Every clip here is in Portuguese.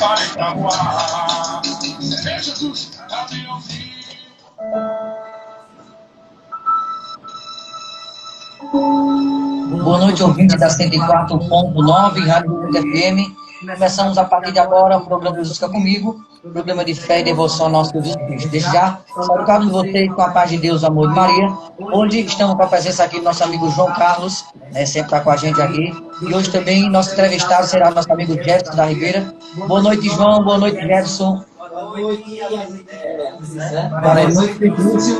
Boa noite, ouvinte da 104.9, Rádio Mundo FM. Começamos a partir de agora o programa Busca Comigo, programa de fé e devoção ao nosso Jesus Cristo. Desde já, saúdo cada um de vocês com a paz de Deus, amor de Maria. Hoje estamos com a presença aqui do nosso amigo João Carlos, sempre está com a gente aqui. E hoje também nosso entrevistado será nosso amigo Jefferson da Ribeira. Boa noite, João. Boa noite, Jefferson. Boa noite.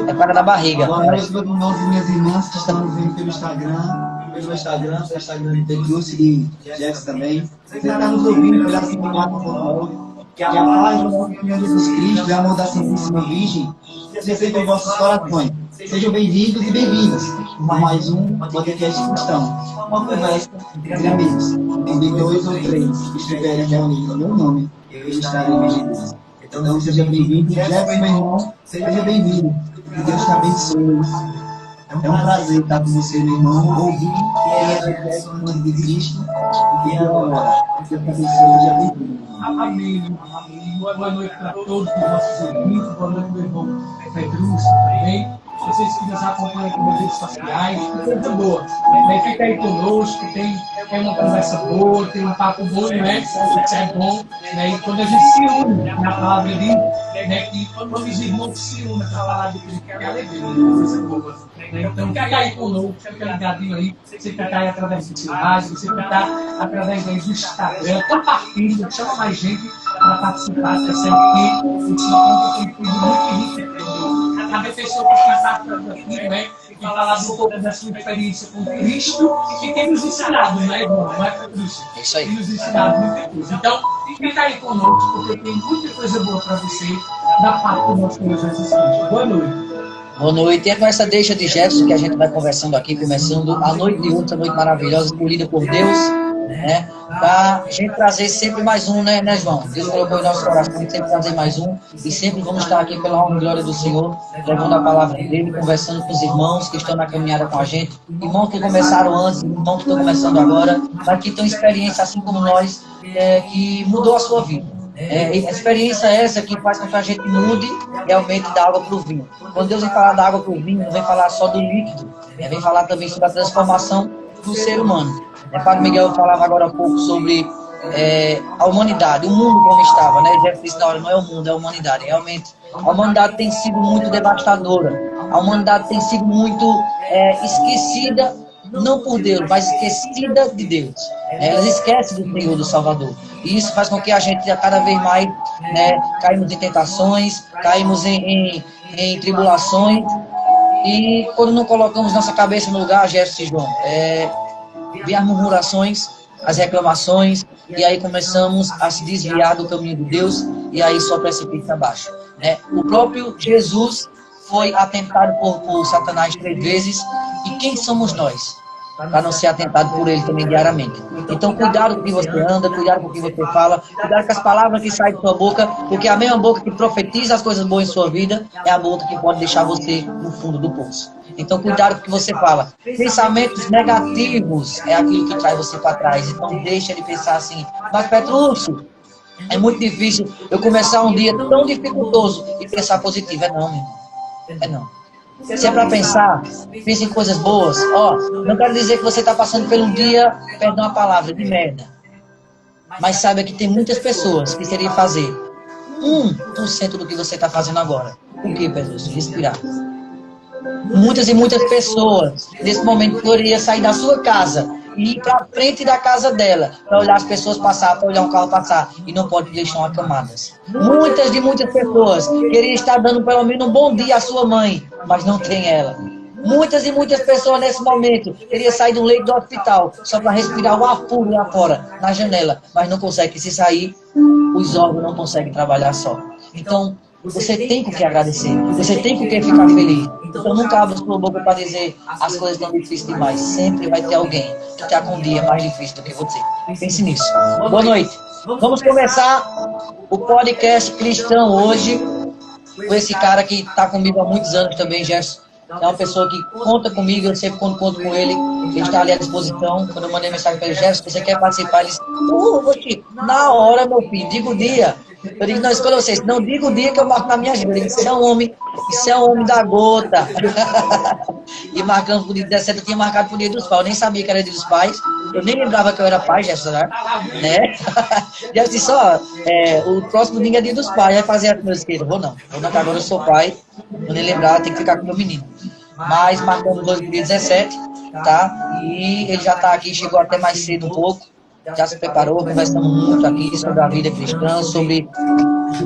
É para da barriga. Boa noite a todas as minhas irmãs que estão nos vendo pelo Instagram do Tequius e Jefferson também. Você está nos ouvindo pela 104.9, que a paz do nosso Senhor Jesus Cristo e o amor da Santíssima Virgem seja sempre em vossos corações. Sejam bem-vindos e bem-vindas a mais um podcast cristão. Uma conversa entre amigos. Em 2 ou 3 que estiverem reunidos no meu nome, eu estarei em Jesus. Então seja bem-vindo. Jefferson, meu irmão, seja bem-vindo. Que Deus te abençoe. É um prazer estar com você, meu irmão, ouvir quem é Jefferson, em nome de Cristo, e quem é agora. Que Deus te abençoe, seja bem-vindo. Amém. Boa noite para todos os nossos ouvintes. Boa noite, meu irmão Pedro também. Vocês que nos acompanham aqui nas redes sociais, que coisa boa. Fica aí conosco, tem uma conversa boa, tem um papo bom, né? Isso é bom. E quando a gente se une na palavra ali, que quando os irmãos se unem para falar de Cristo, que é alegria, coisa boa. Então, fica aí conosco, fica ligadinho aí. Você que está aí através do rádio, você que está através do Instagram, compartilha, chama mais gente para participar dessa equipe. O Senhor tem tudo muito rico. Cada pessoa que passar por aqui, né? E falar um pouco da sua experiência com Cristo e tem nos ensinado, né, irmão? Não é com Cristo. É isso aí. Tem nos ensinado muita coisa. Então, fica aí conosco, porque tem muita coisa boa para você da parte do nosso Senhor Jesus Cristo. Boa noite. Boa noite. E é com essa deixa de Jefferson que a gente vai conversando aqui, começando a noite de hoje, essa noite maravilhosa, escolhida por Deus, né? Para a gente trazer sempre mais um, né, João? Deus colocou em nosso coração sempre trazer mais um, e sempre vamos estar aqui pela honra e glória do Senhor, levando a palavra dele, conversando com os irmãos que estão na caminhada com a gente, irmãos que começaram antes, irmãos que estão começando agora, mas que têm experiência assim como nós, que mudou a sua vida. A experiência é essa que faz com que a gente mude realmente da água para o vinho. Quando Deus vem falar da água para o vinho, não vem falar só do líquido, vem falar também sobre a transformação do ser humano. Padre Miguel falava agora há pouco sobre a humanidade, o mundo como estava, né? Jeff disse na hora, não é o mundo, é a humanidade. Realmente, a humanidade tem sido muito devastadora, a humanidade tem sido muito esquecida, não por Deus, mas esquecida de Deus. Elas esquecem do Senhor, do Salvador. E isso faz com que a gente cada vez mais caímos em tentações, caímos em tribulações. E quando não colocamos nossa cabeça no lugar, Jefferson e João, vem as murmurações, as reclamações, e aí começamos a se desviar do caminho de Deus, e aí só precipita abaixo. O próprio Jesus foi atentado por Satanás 3 vezes, e quem somos nós? Para não ser atentado por ele também diariamente. Então, cuidado com o que você anda, cuidado com o que você fala, cuidado com as palavras que saem de sua boca, porque a mesma boca que profetiza as coisas boas em sua vida é a boca que pode deixar você no fundo do poço. Então, cuidado com o que você fala. Pensamentos negativos é aquilo que traz você para trás. Então, deixa de pensar assim, mas Petrúcio, é muito difícil eu começar um dia tão dificultoso e pensar positivo. Não, meu irmão. Não. Se é para pensar, pense em coisas boas. Não quero dizer que você está passando por um dia, perdão a palavra, de merda. Mas saiba que tem muitas pessoas que queriam fazer 1% do que você está fazendo agora. O que, Pedro? Respirar. Muitas e muitas pessoas, nesse momento, poderiam sair da sua casa e ir para frente da casa dela, para olhar as pessoas passar, para olhar um carro passar, e não pode deixar acamadas. Muitas pessoas queriam estar dando pelo menos um bom dia à sua mãe, mas não tem ela. Muitas e muitas pessoas nesse momento queriam sair do leito do hospital, só para respirar o ar puro lá fora, na janela, mas não consegue. Se sair, os órgãos não conseguem trabalhar só. Então, você tem com que agradecer, você tem com que ficar feliz. Então nunca abra sua boca para dizer as coisas estão difíceis demais. Sempre vai ter alguém que está com um dia mais difícil do que você. Pense nisso. Boa noite. Vamos começar o podcast cristão hoje com esse cara que está comigo há muitos anos também, Jefferson. É uma pessoa que conta comigo, eu sempre conto com ele. Ele está ali à disposição. Quando eu mandei mensagem para ele, Jefferson, você quer participar? Ele disse, na hora, meu filho, diga o dia. Eu digo, não, escolha vocês. Não, diga o dia que eu marco na minha agenda. Ele disse, isso é um homem da gota. E marcamos pro dia 17, eu tinha marcado pro dia dos pais. Eu nem sabia que era dia dos pais. Eu nem lembrava que eu era pai, Jefferson, né? Já disse, o próximo domingo é dia dos pais. Vai fazer a coisa esquerda. Vou não, que agora eu sou pai. Vou nem lembrar, tem que ficar com meu menino. Mas marcamos hoje pro dia 17, tá? E ele já tá aqui, chegou até mais cedo um pouco. Já se preparou, conversamos muito aqui sobre a vida cristã, sobre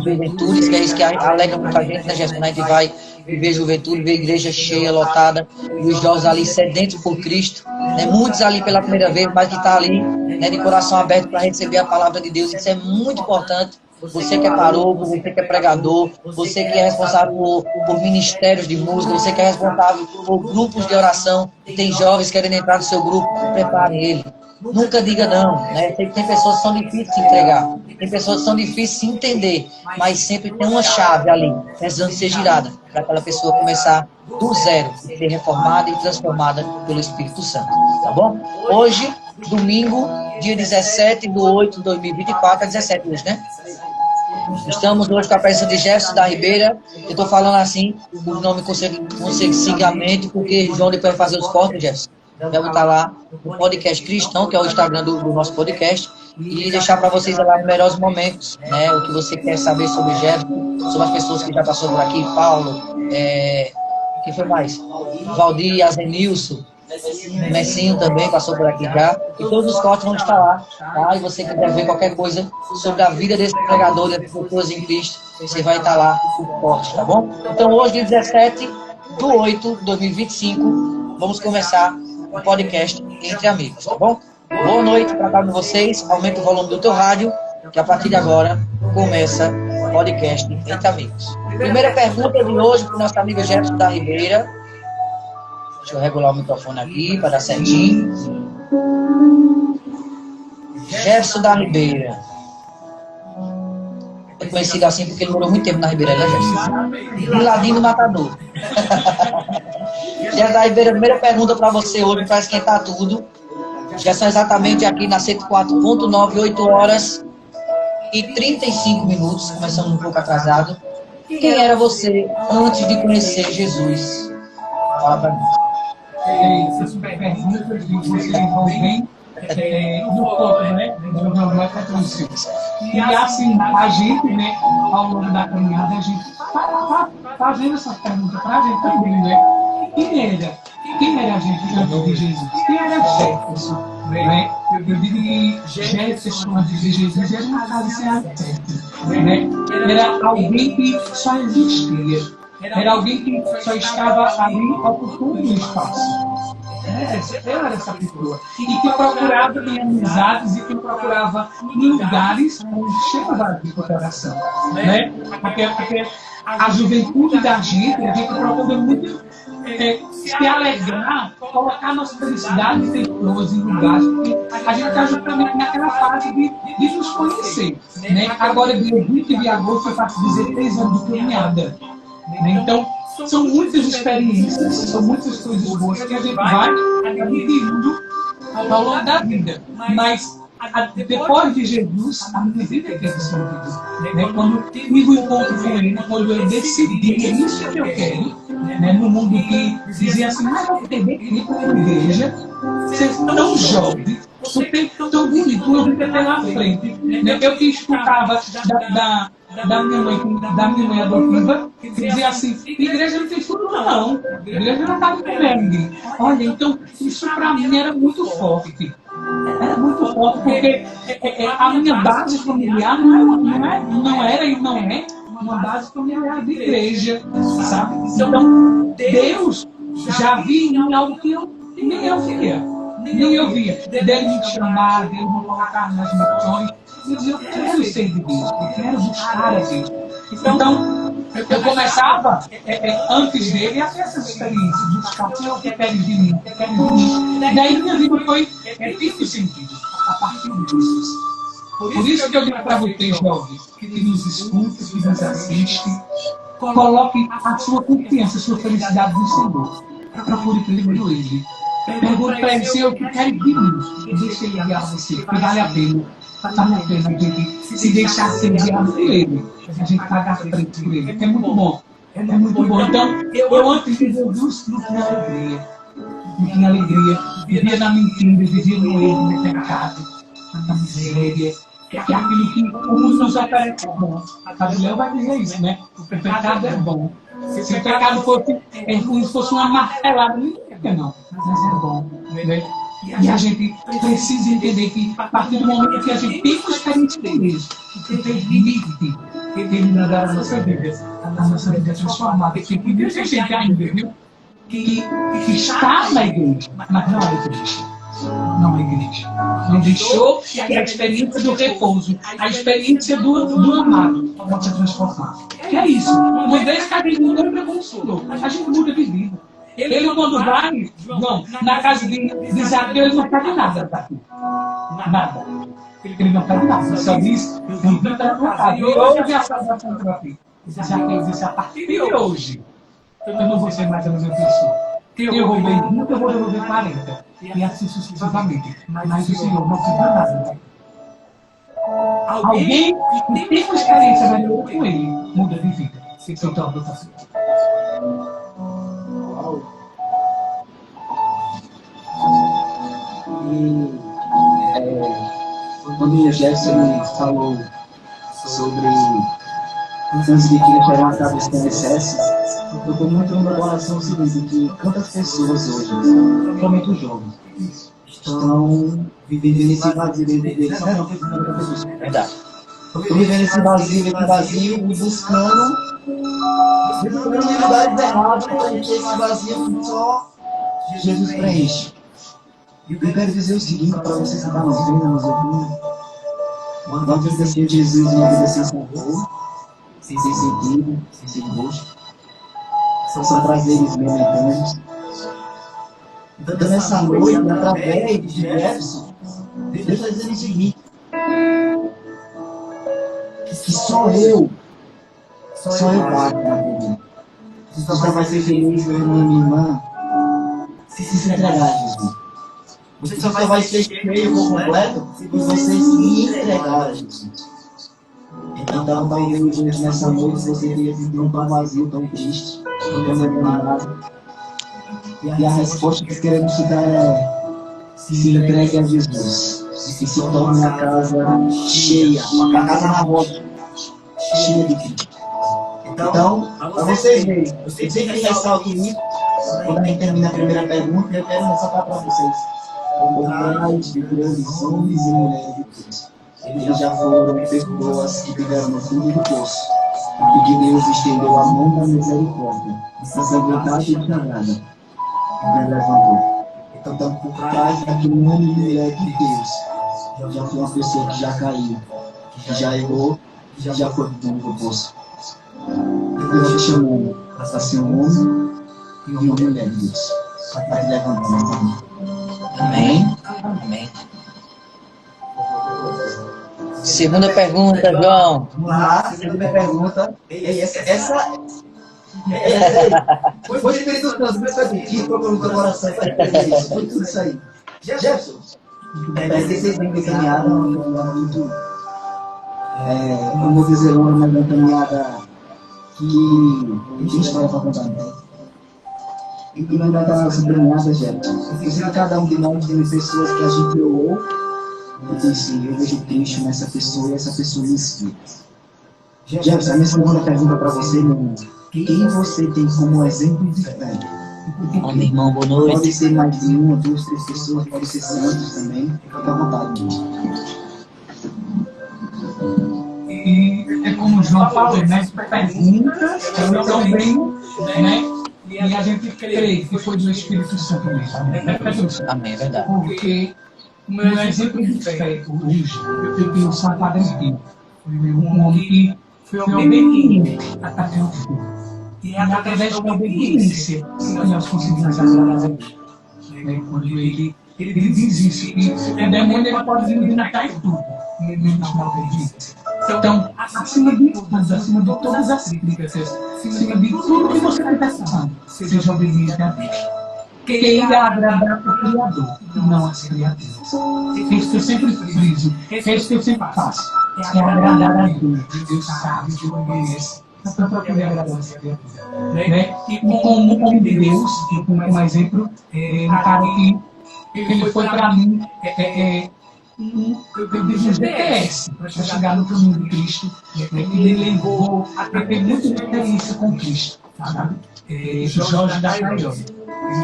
juventudes, que é isso que alegra muita gente, né, Jefferson? A gente vai viver juventude, ver a igreja cheia, lotada, e os jovens ali sedentos por Cristo, né? Muitos ali pela primeira vez, mas que está ali, né, de coração aberto para receber a palavra de Deus. Isso é muito importante. Você que é paróquio, você que é pregador, você que é responsável por ministérios de música, você que é responsável por grupos de oração, tem jovens querendo entrar no seu grupo, prepare ele. Nunca diga não, né? Tem pessoas que são difíceis de entregar, tem pessoas que são difíceis de entender, mas sempre tem uma chave ali, precisando ser girada, para aquela pessoa começar do zero, ser reformada e transformada pelo Espírito Santo, tá bom? Hoje, domingo, dia 17/8/2024, é 17 hoje, né? Estamos hoje com a presença de Jefferson da Ribeira. Eu estou falando assim, o nome consecutivamente, porque João depois vai fazer os cortes, Jefferson. Deve estar lá no podcast cristão, que é o Instagram do nosso podcast, e deixar para vocês lá os melhores momentos, né? O que você quer saber sobre Jefferson, sobre as pessoas que já passou por aqui, Paulo, quem foi mais? Valdir, Azenilson, Messinho também passou por aqui já, e todos os cortes vão estar lá, tá? E você quiser ver qualquer coisa sobre a vida desse pregador, dessas pessoas em Cristo, você vai estar lá o corte, tá bom? Então hoje, dia 17/8/2025, vamos começar um podcast entre amigos, tá bom? Boa noite para cada um de vocês. Aumenta o volume do teu rádio, que a partir de agora começa o podcast entre amigos. Primeira pergunta de hoje para o nosso amigo Jefferson da Ribeira. Deixa eu regular o microfone aqui para dar certinho. Jefferson da Ribeira. É conhecido assim porque ele morou muito tempo na Ribeira, né, Jefferson? Bin Laden do Matador. Jefferson da Ribeira, primeira pergunta para você hoje, para esquentar tudo. Já são exatamente aqui na 104.9, 8h35, começamos um pouco atrasado. Quem era você antes de conhecer Jesus? Fala para mim. Essas perguntas que você vão bem no foco, né? Não é patrocínio. E assim, a gente, né, ao longo da caminhada, a gente está fazendo essa pergunta para a gente também, né? Quem era a gente antes de Jesus? Quem era Jefferson? Né? Eu digo que Jefferson antes de Jesus era uma casa sem alicerce, né? Era alguém que só existia. Era alguém que só estava ali ocupando um espaço. Era essa pessoa. E que procurava em amizades e que procurava em lugares onde chega vazio do coração. Né? Porque a juventude da gente, a gente procura muito se alegrar, colocar nossa felicidade em pessoas, em lugares, porque a gente está justamente naquela fase de nos conhecer. Né? Agora, dia 20 de agosto, eu faço 16 anos de caminhada. Então, são muitas experiências, são muitas coisas boas que a gente vai adquirindo ao longo da vida. Mas, depois de Jesus, a minha vida teve sentido. Né? Quando tive um encontro com Ele, quando eu decidi que é isso que eu quero, né? No mundo que dizia assim, mas eu tenho que ir para a igreja, ser tão jovem, você tem tão bonito, uma vida pela frente. Né? Eu que escutava da minha mãe adotiva, que dizia assim, igreja não tem tudo não, igreja não está comendo. Olha, então isso para mim era muito forte. Era muito forte, porque a minha base familiar não era e não é uma base familiar de igreja, sabe? Então, Deus já via em algo que nem eu via. Dele me chamar, dele me colocar nas missões. Eu dizia, eu quero ser de Deus, eu quero buscar a Deus. Então, eu começava, antes dele, a ter essas experiências, de buscar o que queres de mim, o que queres de mim. Daí minha vida foi tendo sentido a partir de Jesus. Por isso que eu digo para vocês, jovens, que nos escutam, que nos assistem, coloque a sua confiança, a sua felicidade no Senhor. Procure primeiro Ele. Pergunte para Ele, Senhor, o que quer de mim? Deixa Ele guiar você, porque vale a pena. Vale a pena a gente se deixar ser guiado por Ele. A gente pagar frente por Ele, que é muito bom. É muito bom. Então, eu antes de Jesus não tinha alegria. Não tinha alegria. Vivia na mentira, vivia no erro, no pecado, na miséria. Que é aquilo que o mundo nos oferece é bom. A Gabriel vai dizer isso, né? O pecado é bom. Se o pecado fosse uma martelada, não ia não. Mas é bom. Né? E a gente precisa entender que, a partir do momento que a gente tem uma experiência com Deus, que permite Ele mudar a nossa vida é transformada. Tem muita gente ainda, viu? Que está na igreja, mas não é igreja. Não é igreja. Não deixou que a experiência do repouso, a experiência do amado, pode se transformar. Que é isso. Uma vez que a gente muda para o Senhor, a gente muda de vida. Ele, quando vai, João, na casa de Zaqueu, ele não pede nada daqui. Nada. Ele não pede nada. Só diz, não tem trabalhado. E hoje a salvação para ti. Zaqueu disse, a partir de hoje, eu não vou ser mais a mesma pessoa. Eu roubei 20, eu vou devolver 40. E assim sucessivamente. Mas o Senhor não precisa nada. Alguém que tem uma experiência melhor com Ele, muda de vida. Se torna outra pessoa. E quando o Jefferson falou sobre antes de que ele chegar a cabo com excesso, eu estou muito no meu coração o seguinte, que quantas pessoas hoje, principalmente os jovens, estão vivendo esse vazio dentro deles, né? Verdade. Estão vivendo esse vazio e buscando lugares errados para encher esse vazio que só Jesus preenche. Eu quero dizer o seguinte para vocês que estão nos vendo, nos ouvindo. Uma vida sem Jesus, uma vida sem sabor, sem sentido, sem gosto. São prazeres momentâneos. Então, nessa noite, através de Jefferson, Deus está dizendo o seguinte: que só eu bato na vida. Você só vai ser feliz, meu irmão e minha irmã, se entregar a Jesus. Você só vai ser cheio por completo se você se entregar a Jesus. Então, talvez hoje, nessa noite, você tenha sentido tão vazio, tão triste, tão desanimado. E a resposta que queremos te dar é: se entregue a Jesus. E se torne uma casa cheia, uma casa na roda, cheia de Cristo. Então, para vocês verem, eu sempre ressalto isso. Quando a gente termina a primeira pergunta, eu quero ressaltar para vocês: comprais de grandes homens e mulheres de Deus. Eles já foram pessoas que tiveram no fundo do poço, e que Deus estendeu a mão da misericórdia, essa vontade de chamada, e levantou. Então, por trás daquele homem e mulher de Deus, já foi uma pessoa que já caiu, que já errou, já foi pro fundo do poço. Deus te chamou para ser um homem e uma mulher de Deus, para te levantar nessa vida. Amém. Amém. Segunda pergunta, João. Vamos lá, segunda pergunta. Essa foi o Espírito Santo, por isso que eu disse, colocou no teu coração para entender isso. Foi tudo isso aí. Jefferson, parece que vocês têm caminhada, uma caminhada muito, como vou dizer, uma caminhada que tem história para contar, né? E não vai estar sublinhada, Jefferson. Eu sei que cada um de nós tem pessoas que a gente orou. Eu disse, eu vejo Cristo nessa pessoa e essa pessoa me inspira. Jefferson, a minha segunda pergunta para você, meu irmão: quem você tem como exemplo de fé? Amém, irmão, boa noite. Pode ser mais de uma, duas, três pessoas, pode ser santos também. Fica à vontade. E é como o João falou, né? Perguntas também, né? E a gente crê que foi do Espírito Santo mesmo. Amém, é verdade. Porque o meu exemplo de fé hoje, eu tenho o São Padre Pio. Um homem que foi obediente até o fim. E é através da obediência que nós conseguimos agradar a Deus. Quando ele diz isso, que o demônio ele pode vir matar em tudo, menos na obediência. Então, acima de tudo, acima de todas as críticas, acima de tudo que você está pensando, seja obediente a Deus. Queira agradar o Criador, e não as criaturas. É isso que eu sempre friso, é isso que eu sempre faço. É agradar a Deus. Deus sabe, Deus conhece. Então, para poder agradar as criaturas. Né? E como homem de Deus, como exemplo, um cara que ele foi para mim eu digo GPS para chegar no caminho de Cristo, ele levou a ter muita experiência com Cristo, sabe? Jorge da Caiola.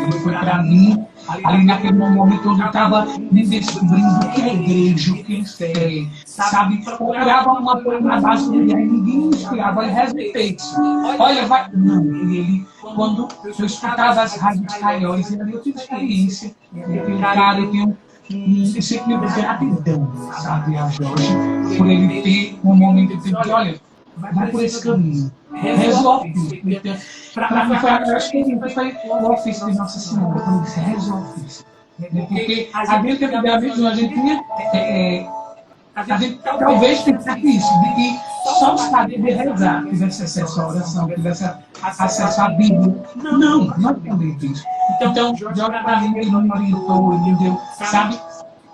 Ele foi para mim, ali naquele momento onde eu estava me descobrindo o que é igreja, o que é fé, sabe? Procurava uma coisa na base do dia e ninguém me inspirava, ele respeito. Olha, vai. Não, ele, quando eu escutava as rádios Caiolas, eu tive experiência. Eu tenho um sentimento de gratidão, sabe, a Jorge, por ele ter um momento de dizer, olha, vai por esse caminho, resolve. Para mim foi a melhor experiência, foi o ofício de Nossa Senhora, quando eu disse, resolve isso. Porque a gente, antigamente, a gente tinha, a gente talvez pensasse isso, de que só o saber de rezar tivesse acesso à oração, tivesse acesso à Bíblia. Não também isso. Então, Jorge para mim, ele me orientou, ele me deu, sabe,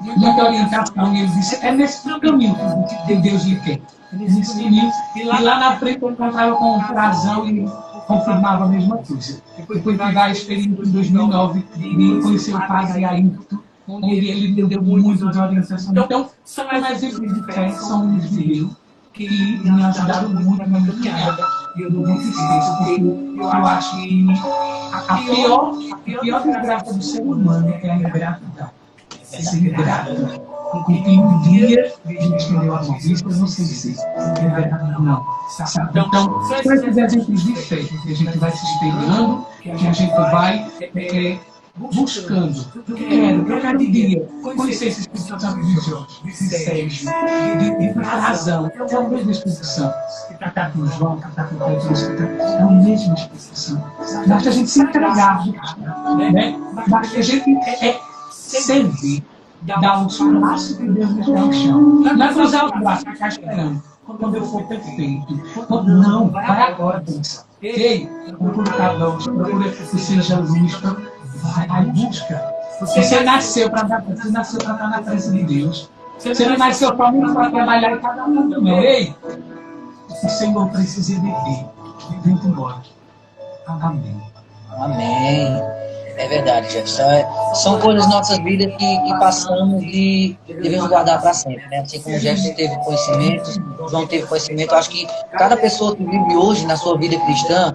muita orientação, e ele disse, é nesse caminho que Deus lhe quer. Nesse caminho, e lá na frente eu encontrava com razão e confirmava a mesma coisa. Depois tive a experiência em 2009 de conhecer o padre Ayrton, onde ele me deu muito de orientação. Então, são exemplos de fé, são uns de Deus que me ajudaram muito na minha caminhada. E eu não esqueço, porque eu acho que a pior desgraça do ser humano é a ingratidão. É ser ingrato. E um dia a gente escreveu a conquista, eu não sei se é verdade ou não. Então, são esses exemplos de fé que a gente vai se espelhando, que a gente vai buscando. Eu quero um dia conhecer esses Espírito Santo de Jorge, de Sérgio, de razão. É a mesma explicação. Que está com o João, que está com o Pedro, é a mesma explicação. Basta a gente se entregar, né? Basta a gente servir. Dar um espaço que Deus nos dá no chão. Não é cruzar os braços, ficar esperando. Quando eu for perfeito. Não, vai agora, pensa. Ei, procura cada procura que seja luz, vai, busca. Você nasceu para estar na presença de Deus. Você não nasceu para trabalhar em cada um também. Ei, o Senhor precisa de ti. Vem embora. Amém. Amém. É verdade, Jefferson. São coisas das nossas vidas que passamos e devemos guardar para sempre, né? Assim como o Jefferson teve conhecimento, o João teve conhecimento, eu acho que cada pessoa que vive hoje na sua vida cristã,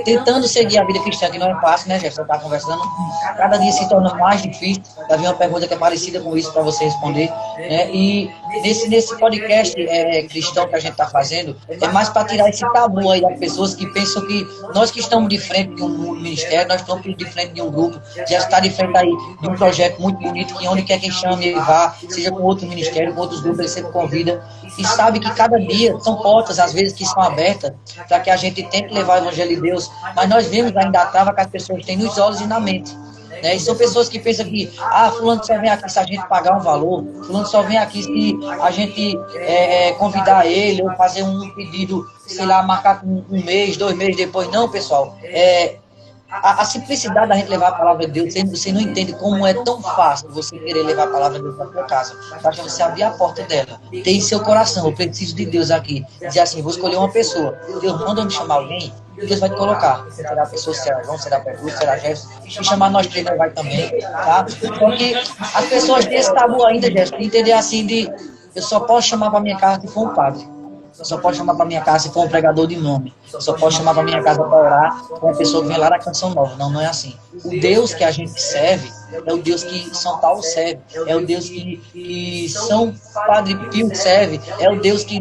tentando seguir a vida cristã, que não é fácil, né, Jefferson? Está conversando, cada dia se torna mais difícil. Vai vir uma pergunta que é parecida com isso para você responder, né? E nesse podcast cristão que a gente está fazendo, é mais para tirar esse tabu aí das pessoas que pensam que nós que estamos de frente de um ministério, nós estamos de frente de um grupo, já está de frente aí de um projeto muito bonito, que onde quer que chame ele vá, seja com outro ministério, com outros grupos, ele sempre convida, e sabe que cada dia são portas, às vezes, que são abertas para que a gente tente levar o Evangelho de Deus, mas nós vemos ainda a trava que as pessoas têm nos olhos e na mente. E são pessoas que pensam que fulano só vem aqui se a gente pagar um valor, fulano só vem aqui se a gente convidar ele ou fazer um pedido, sei lá, marcar um mês, 2 meses depois. Não, pessoal, a simplicidade da gente levar a palavra de Deus, você não entende como é tão fácil você querer levar a palavra de Deus para sua casa, basta você abrir a porta dela, ter em seu coração, eu preciso de Deus aqui, dizer assim, vou escolher uma pessoa, Deus manda me chamar alguém, Deus vai te colocar, será a pessoa, será João, será Pedro, será Jefferson, se chamar nós três, nós vai também, tá? Porque as pessoas têm esse tabu ainda, Jefferson, de entender assim de, eu só posso chamar para minha casa se for um padre. Eu só posso chamar para minha casa se for um pregador de nome. Eu só posso chamar para minha casa para orar com uma pessoa que vem lá da Canção Nova. Não é assim. O Deus que a gente serve é o Deus que São Paulo serve. É o Deus que São Padre Pio serve. É o Deus que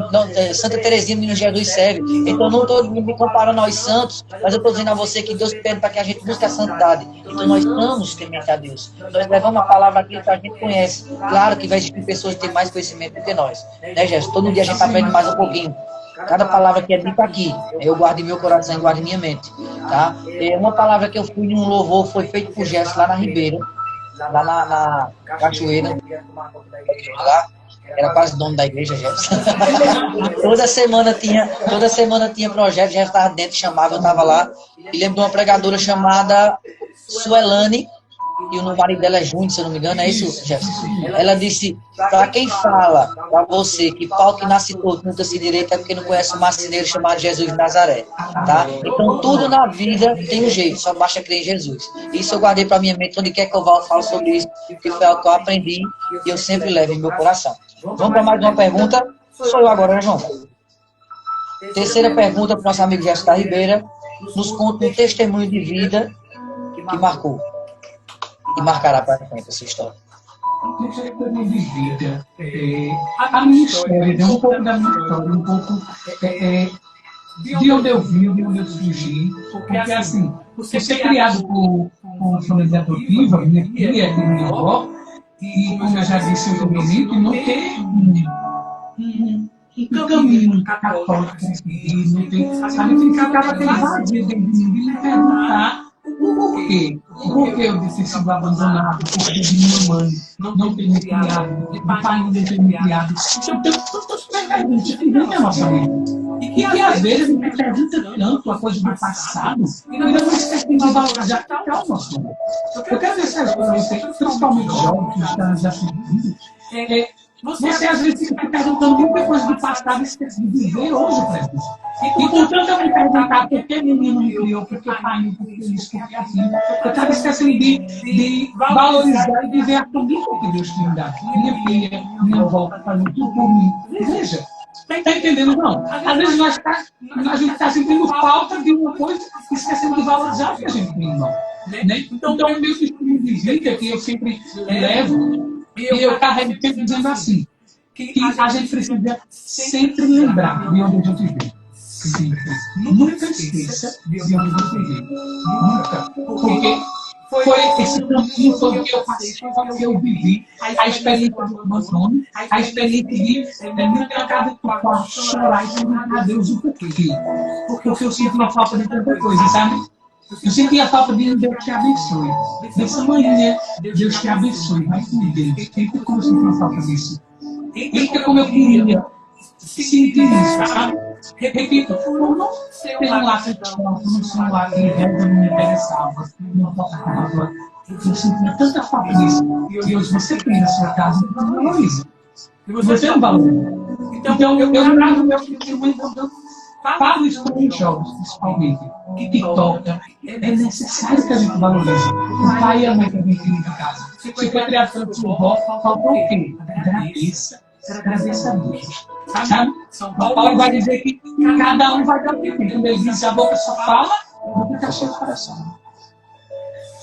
Santa Teresinha, Menino Jesus serve. Então não estou me comparando aos santos, mas eu estou dizendo a você que Deus pede para que a gente busque a santidade. Então nós estamos temente a Deus. Nós levamos a palavra aqui que a gente conhece. Claro que vai existir pessoas que têm mais conhecimento do que nós. Né, Jesus? Todo dia a gente aprende mais um pouquinho. Cada palavra que é dita aqui, eu guardo em meu coração e guardo em minha mente, tá? Uma palavra que eu fui em um louvor foi feito por Gerson lá na Ribeira, lá na Cachoeira, lá, Era quase dono da igreja, Jefferson. toda semana tinha projeto, Jefferson estava dentro, chamava, eu estava lá. E lembro de uma pregadora chamada Suelane, e o marido dela é Júnior, se eu não me engano, é isso, Jefferson? Ela disse, para quem fala, para você, que pau que nasce torto nunca se direita é porque não conhece um marceneiro chamado Jesus de Nazaré, tá? Então, tudo na vida tem um jeito, só basta crer em Jesus. Isso eu guardei para minha mente, onde quer que eu vá, eu falo sobre isso, que foi algo que eu aprendi e eu sempre levo em meu coração. Vamos para mais uma pergunta? Sou eu agora, né, João? Terceira pergunta para o nosso amigo Jefferson da Ribeira. Nos conta um testemunho de vida que marcou e marcará para frente a sua história. Testemunho de vida. A minha história, um pouco da minha história, um pouco de onde eu vim, de onde eu surgi. Porque, assim, você ser criado por família adotiva, minha tia e minha avó, e, como eu já disse anteriormente, não tem um caminho católico, não tem, sabe, tem que ficar aquele vazio dentro de mim e me perguntar por quê? Por que eu ter sido abandonado? Por que minha mãe não ter me criado? Meu pai não ter me criado? Então, tantas perguntas que vem na nossa mente. E que às vezes me pergunta tanto a coisa do passado, e não esquece de valorizar o nosso mundo. Eu quero dizer para você, principalmente jovens que estão já seguindo, você às vezes fica perguntando muita coisa do passado e esquece de viver hoje para isso. E portanto eu me perguntar por que menino me criou, por que pai não, por que isso, por que aquilo. Eu estava esquecendo de valorizar e viver a família que Deus tem me dado. Minha filha, minha avó, fazendo tudo por mim. Veja, está entendendo não? Às vezes a gente está sentindo falta de uma coisa e esquecendo de valorizar o que a gente tem, irmão. Então o meu testemunho de vida que eu sempre levo, e eu carrego sempre dizendo assim, que a gente precisa sempre lembrar de onde a gente veio. Sempre. Nunca esqueça de onde você veio. Nunca. Porque foi esse caminho todo que eu passei, que eu vivi, a experiência do abandono, a experiência de me trancar dentro do quarto, chorar e perguntar a Deus o porquê. Porque eu sentia falta de tanta coisa, sabe? Eu sentia falta de Deus te abençoe. Nessa manhã, Deus te abençoe. Vai com Deus. Eita, como eu sentia falta disso. Eita, como eu queria sentir isso, sabe? Repito, eu não tenho um laço de não sou um laço de reza, não me interessava. Não tocava. Eu sentia tanta falta disso. E hoje você tem na sua casa, não valoriza. E você não valoriza. Então, eu lembrava do meu testemunho contando para os jovens, principalmente, que toca, é necessário que a gente valorize. O pai e a mãe que a gente tem em casa. Você foi criado pela sua avó, faltou o quê? Agradeça a Deus. Sabe? São Paulo vai dizer que cada um vai dar o que tem. Quando ele diz a boca só fala, a boca está cheia de coração.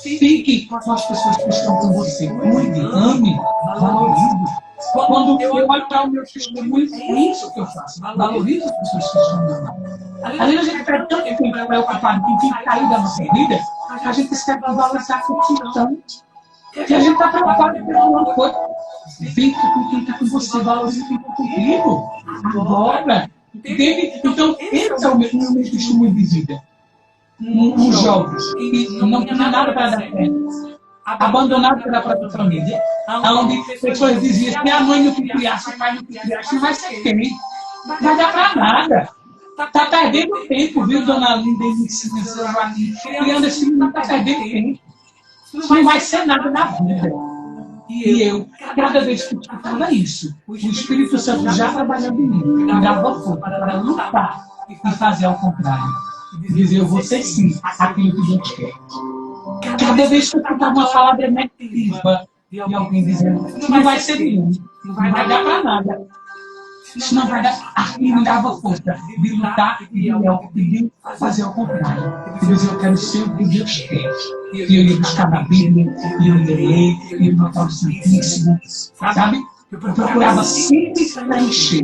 Fique com as pessoas que estão com você. Cuide, ame, valorize. Quando eu olho para o meu testemunho, é isso que eu faço. Valorizo as pessoas que estão do meu lado. Às vezes a gente perde tanto tempo preocupado com quem caiu da nossa vida, que a gente esquece de valorizar com quem estão. Que a gente está preocupado com alguma coisa. Fica com quem está com você, valoriza quem está contigo. Agora. Entende? Então, esse é o meu testemunho de vida. Um jovem que não tinha nada para dar certo. Abandonado pela própria família, onde pessoas diziam que a mãe não te criasse, o pai não te criasse, não vai ser quem? Não vai dar para nada. Está perdendo tempo, viu, dona Linda e Ensina, seu Joaquim? Criando esse menino, está perdendo tempo. Isso não vai ser nada na vida. E eu, cada vez que eu escutava isso, o Espírito Santo já trabalhando em mim, me dava força para lutar e fazer ao contrário. Dizer, eu vou ser sim aquilo que Deus quer. Cada vez que eu escutava uma palavra negativa de alguém dizendo, isso não vai ser bom, não vai dar para nada. Isso não vai dar. Aquilo me dava força de lutar e de fazer ao contrário. De dizer, eu quero ser o que Deus quer. E eu ia buscar na Bíblia, e eu ia ler, eu ia botar o Santíssimo. Sabe? Eu procurava sempre preencher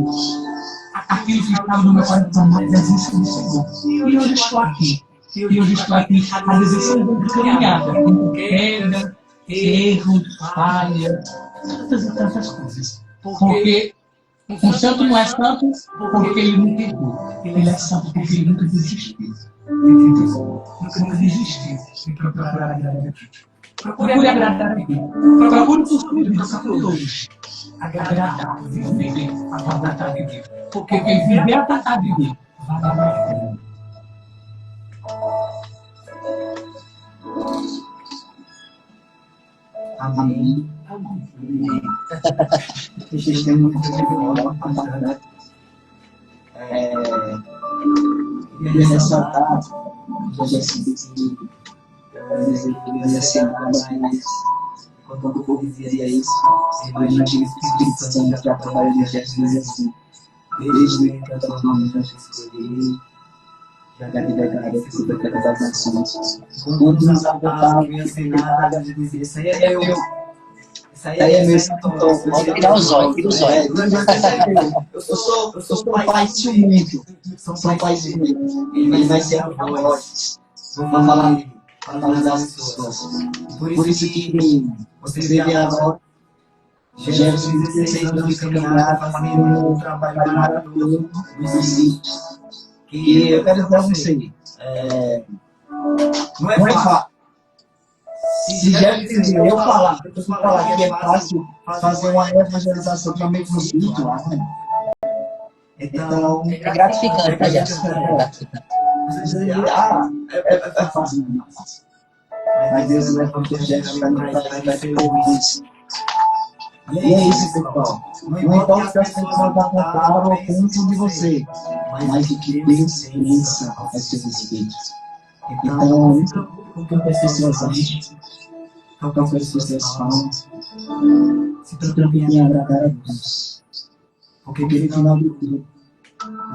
aquilo que estava no meu coração, na presença do Senhor. E hoje estou aqui. E hoje estou aqui a dizer sobre a caminhada, com queda, erro, falha, tantas e tantas coisas. Porque o santo não é santo porque ele nunca errou. Ele é santo porque ele nunca desistiu. Entendeu? Nunca desistiu de procurar a glória de Deus. Procure agradar a Deus. Procure construir vida para todos. Agradar, viver a vontade de Deus. Porque viver a vontade de Deus vale a pena. Amém. Vocês têm muito né? Queria ressaltar que ia ser nada mais. Quando o povo dizia isso, imagina que o Espírito Santo que trabalha de Jesus assim. Desde o encanto do nome que eu escolhi, já deve declarar que se declara das nações. Quando nos apontavam que ia ser nada, de dizer, isso aí é meu. Isso aí é meu sintoma. Pode tirar o zóio, tira o zóio. Eu sou um pai ciumento. Sou um pai ciumento. Ele vai ser a voz. Vou falar das pessoas. Por isso que você vê agora Jefferson, 16 anos de caminhada, fazendo um trabalho maravilhoso no sítio. E eu quero dizer a você, não é fácil. Se Jefferson, eu falar que é fácil fazer uma evangelização também no sítio, então É gratificante, tá, Jefferson? É gratificante. É fácil, não é fácil. Mas Deus levantou Jefferson para isso. E é isso, pessoal. Não importa que as pessoas apontaram ou pensam de você, mas o que Deus pensa a seu respeito. Então, isso é o que as pessoas acham, é o que as pessoas falam. Se preocupe em agradar a Deus. Porque no final do dia,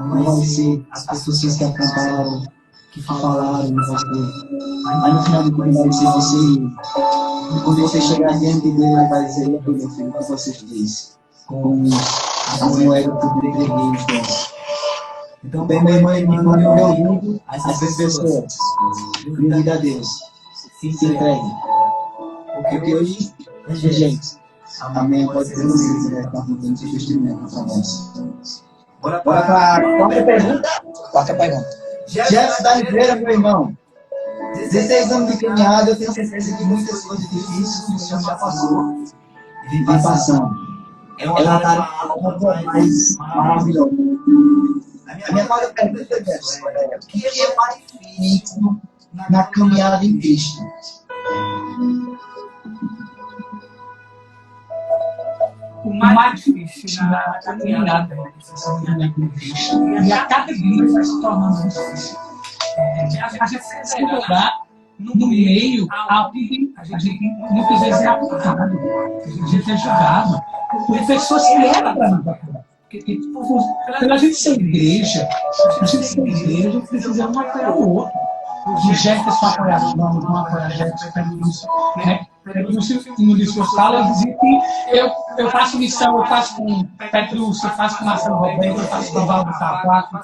não vai ser as pessoas que apontaram, que falaram de você. Mas no final do dia vai ser você. E quando você chegar diante de Deus, ele vai dizer: meu filho, o que você fez com a moeda que eu entreguei? Então, bem, meu irmão, eu ouvindo as pessoas, unida a Deus, se entregue. Porque hoje, gente, amém, pode ser vocês, né? Está dando esse testemunho para nós. Bora para a quarta pergunta. Quarta pergunta. Jefferson da Ribeira, meu irmão. 16 anos de caminhada, eu tenho certeza que muitas coisas difíceis o senhor já passou e vai passando. É uma tarefa mais maravilhosa. A minha quarta pergunta é essa: o que é mais difícil na caminhada em Cristo? O mais difícil na caminhada em Cristo. E a cada dia vai se tornando mais difícil. A gente se encontrar no meio onde a gente muitas vezes é apontado, a gente é julgado por pessoas que eram para nós. Pela gente ser igreja, a gente precisa um apoiar o outro. O Jefferson apoiar, não apoiar Jefferson, né? No discurso fala, eu dizia que eu faço missão, eu faço com Petrúcio, eu faço com Marcelo Roberto, eu faço com Valdo Tabaco,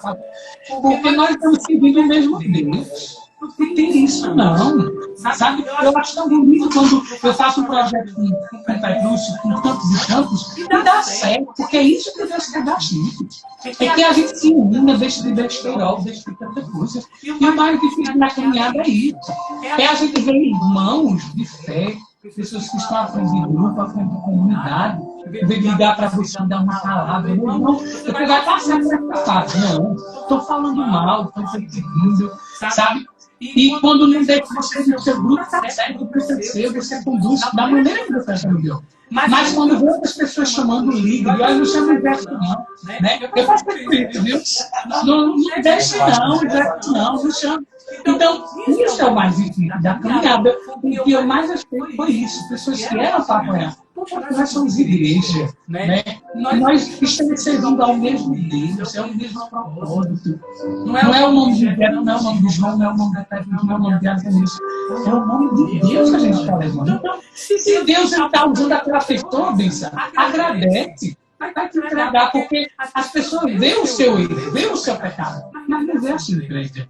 porque nós estamos seguindo o mesmo Deus. Não tem isso, não. Sabe? Eu acho tão bonito quando eu faço um projeto com Petrúcio, com tantos e tantos, e dá certo, porque é isso que Deus quer da gente. É que a gente se une, deixa de besteirol, deixa de tanta coisa. E o mais difícil na caminhada é isso. É a gente ver irmãos de fé, pessoas que estão à frente de grupo, à frente de comunidade, vem ligar para você dar uma palavra. Não, você vai passar por essa fase. Não, estou falando mal, estou perseguindo, sabe? E quando não deixa você no seu grupo, você conduz da maneira que você acha melhor. Mas quando vê outras pessoas chamando o líder, e olha, não chama o verso não. Né? Eu faço isso, viu? Não deixe não chama. Então, isso é o mais difícil da caminhada. O que eu mais achei foi isso. Pessoas que eram para apoiar. Porque nós somos igreja, né? Nós estamos servindo ao mesmo Deus, é o mesmo propósito. Não é o nome de Deus, não é o nome de João, não é o nome de Pedro, não é o nome de Azenis. É o nome de Deus que a gente está levando. Então, se Deus está usando aquela pessoa, benção, agradece. Vai te entregar, porque as pessoas veem o seu erro, veem o seu pecado, mas não vê a sua igreja.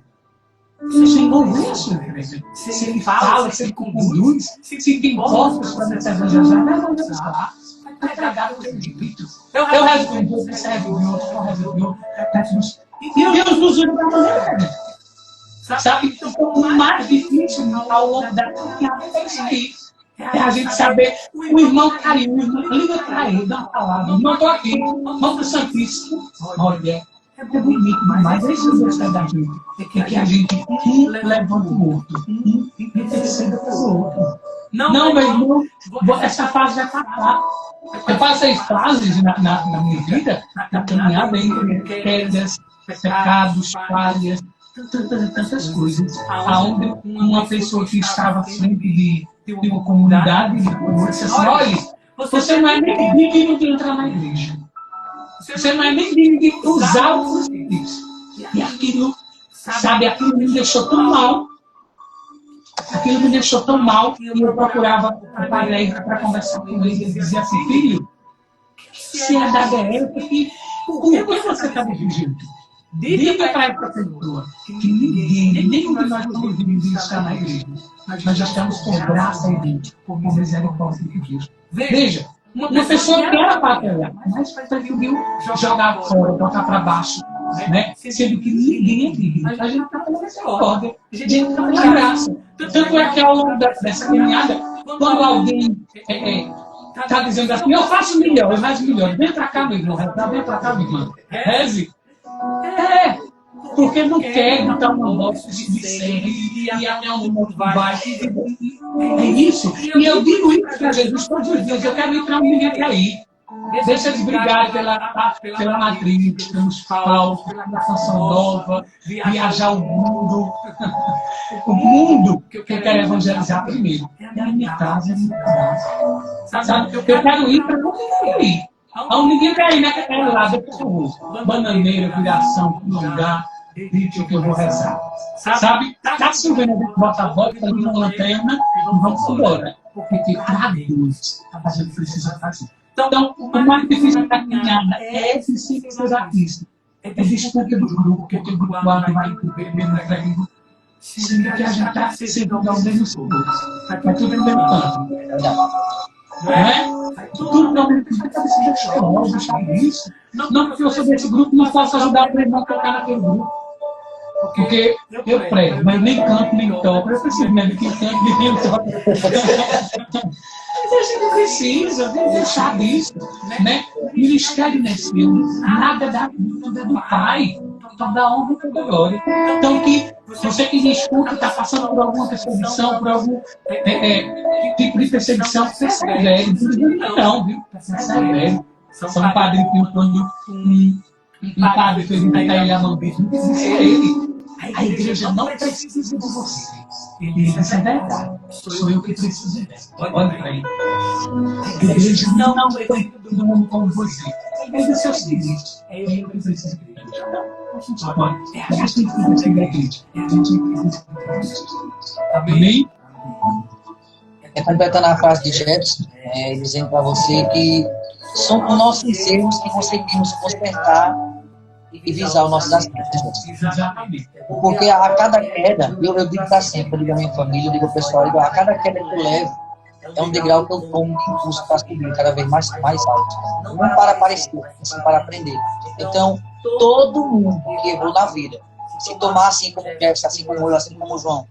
Se envolver a sua igreja. Se ele fala, se ele conduz, se tem portas para essa evangelizar, vai evangelizar. Vai entregar o Espírito. Eu respondi, você serve o outro, eu resolvi outro. E Deus nos usa da maneira que sabe? Então, o mais difícil ao longo da caminhada é isso aí. É a gente saber, o irmão caiu, o irmão liga para ele, dá uma palavra, irmão, estou aqui, vamos para o Santíssimo. Olha, é bonito demais, é isso que eu gosto da gente. É que a gente levanta o outro, intercede pelo outro. Não, meu irmão, essa fase já está lá. Eu passei fases na minha vida, na caminhada entre quedas, pecados, falhas, tantas coisas. Aonde uma pessoa que estava à frente de uma comunidade disse assim: olha, você não é nem digno de entrar na igreja. Você não é nem digno de usar o crucifixo. E aquilo, sabe, aquilo me deixou tão mal. Aquilo me deixou tão mal que eu procurava a palestra para conversar com ele. Ele dizia assim: filho, se é da guerra, por que você está desse jeito? Diga para essa pessoa que ninguém, nenhum de nós estamos dignos de estar na igreja. Nós já estamos por graça em Deus, por misericórdia de Deus. Veja, uma pessoa que era para apoiar, mas preferiu jogar fora, botar para baixo, né? Sendo que ninguém é digno. A gente está pela misericórdia, a gente está pela graça. Tanto é que ao longo dessa caminhada, quando alguém está dizendo assim: eu faço melhor, eu faço melhor, vem para cá, meu irmão, vem para cá, meu irmão, reze. Porque não quer botar uma voz de sangue e até um mundo vai. É isso. E eu digo isso para Jesus todos os dias: eu quero ir para onde ninguém quer ir. Deixa eles brigarem pela matriz, pelos paus, pela canção nova, viajar o mundo. O mundo que eu quero evangelizar primeiro. É a minha casa, é a minha casa. Sabe? Eu quero ir para onde ninguém quer ir. Aonde ninguém quer ir, né? Que é lá, depois eu vou. Bananeira, viração, lugar, vídeo que eu vou rezar. Sabe? Tá chovendo, a gente bota a voz, tá ali na lanterna e vamos embora. Porque para Deus, a gente precisa fazer. Então, o mais difícil da caminhada é esse simples artista. É disputa do grupo, porque o grupo A vai primeiro na igreja. Sendo que a gente está seguindo ao mesmo esforço. Está tudo no mesmo canto. Não é? Tudo no mesmo canto. Está decidindo isso. Não porque eu sou desse grupo, não posso ajudar o meu irmão a tocar naquele grupo. Porque eu prego, mas nem canto, nem toco. Eu preciso mesmo que canto, nem toco. Mas a gente precisa deixar disso, né? Ministério nesse filme, nada da vida do Pai, toda honra e toda glória. Então, que você que me escuta, está passando por alguma perseguição, por algum tipo de perseguição, persevere. Não, viu? Persevere. São Padre Pio, quando um padre pergunta a ele a mão dele, disse a ele: a igreja não precisa de você. Ele disse: é verdade, sou eu que preciso dela. Olha para ele. A igreja não precisa do mundo como você. Ele disse o seguinte: é eu que preciso da igreja. A gente precisa da igreja. A gente precisa da igreja. Amém? Completando a frase de Jefferson, dizendo para você que são com nossos erros que conseguimos consertar e visar o nosso acerto. Exatamente. Porque a cada queda, eu digo para sempre, eu digo à minha família, eu digo ao pessoal, eu digo, a cada queda que eu levo, é um degrau que eu tomo de impulso para subir cada vez mais alto. Não para aparecer, mas para aprender. Então, todo mundo que errou na vida, se tomar assim como Jefferson, assim como eu, assim como o João,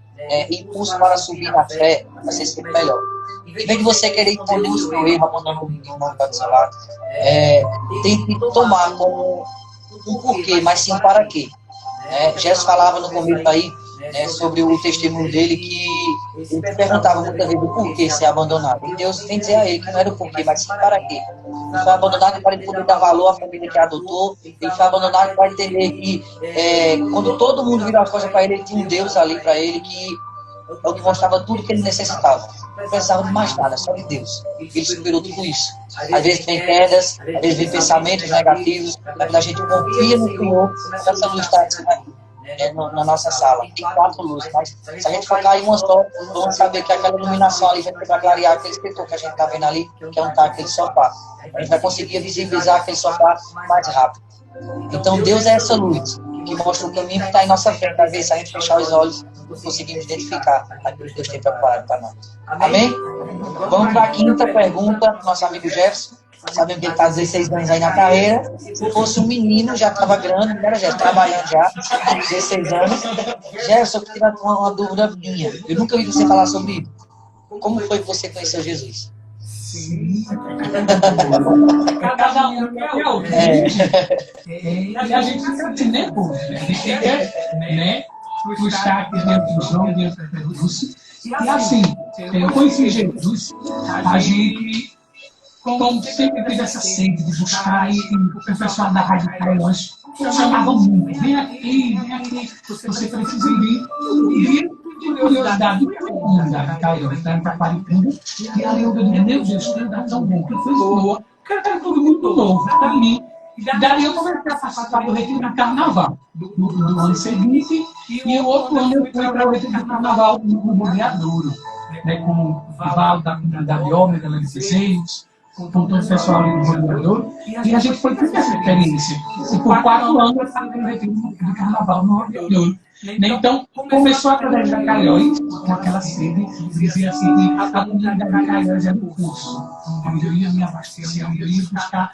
impulso para subir na fé, vai ser sempre melhor. Em vez de você querer esconder o seu erro, abandonando o irmão do seu lado, tem que tomar como um porquê, mas sim para quê. Jesus falava no começo aí, sobre o testemunho dele, que ele perguntava muitas vezes o porquê ser abandonado. E Deus vem dizer a ele que não era o porquê, mas sim para quê. Ele foi abandonado para ele poder dar valor à família que adotou. Ele foi abandonado para entender que quando todo mundo virou as costas para ele, ele tinha um Deus ali para ele que é o que mostrava tudo que ele necessitava. Não precisava de mais nada, só de Deus. Ele superou tudo isso. Às vezes tem quedas, às vezes vem pensamentos negativos, mas quando a gente confia no Senhor, essa luz está aqui na nossa sala. Tem 4 luzes, mas se a gente focar em uma só, vamos saber que aquela iluminação ali vai para clarear aquele setor que a gente está vendo ali, que é onde está aquele sofá. A gente vai conseguir visibilizar aquele sofá mais rápido. Então Deus é essa luz que mostra o caminho que está em nossa frente. Às vezes, se a gente fechar os olhos, conseguimos identificar aquilo que Deus tem preparado para nós. Amém? Vamos para a quinta pergunta, nosso amigo Jefferson. Sabemos que ele está 16 anos aí na carreira. Se fosse um menino, já estava grande, não era Jefferson, trabalhando já, 16 anos. Jefferson, eu tive uma dúvida minha. Eu nunca ouvi você falar sobre isso. como foi que você conheceu Jesus? Sim. Cada um é outro. E a gente fica assim, né, pô? A gente fica, né, no estar diante do João, diante da Lúcia. E assim, eu conheci Jesus, a gente, como sempre teve essa sede de buscar, e o pessoal da Rádio Cailões chamava muito, vem aqui, você precisa vir. De curiosidade profunda, Cailões, da Taquaritinga, e ali eu digo, meu Deus, que lugar tão bom, que coisa boa, quero tudo muito novo para mim. E daí eu comecei a participar do retiro do carnaval do ano seguinte, e o outro ano eu fui para o retiro do carnaval no Bodeadouro, né, com o Val da comunidade Ômega, lá de Bezeiros, com todo o pessoal ali do Bodeadouro, e a gente foi ter essa experiência. E por 4 anos eu fui para o retiro do carnaval no Bodeadouro. Então, começou através da Calhões, com aquela sede, dizia assim, que a comunidade da Calhões é do curso, onde eu ia me abastecer, onde eu ia buscar,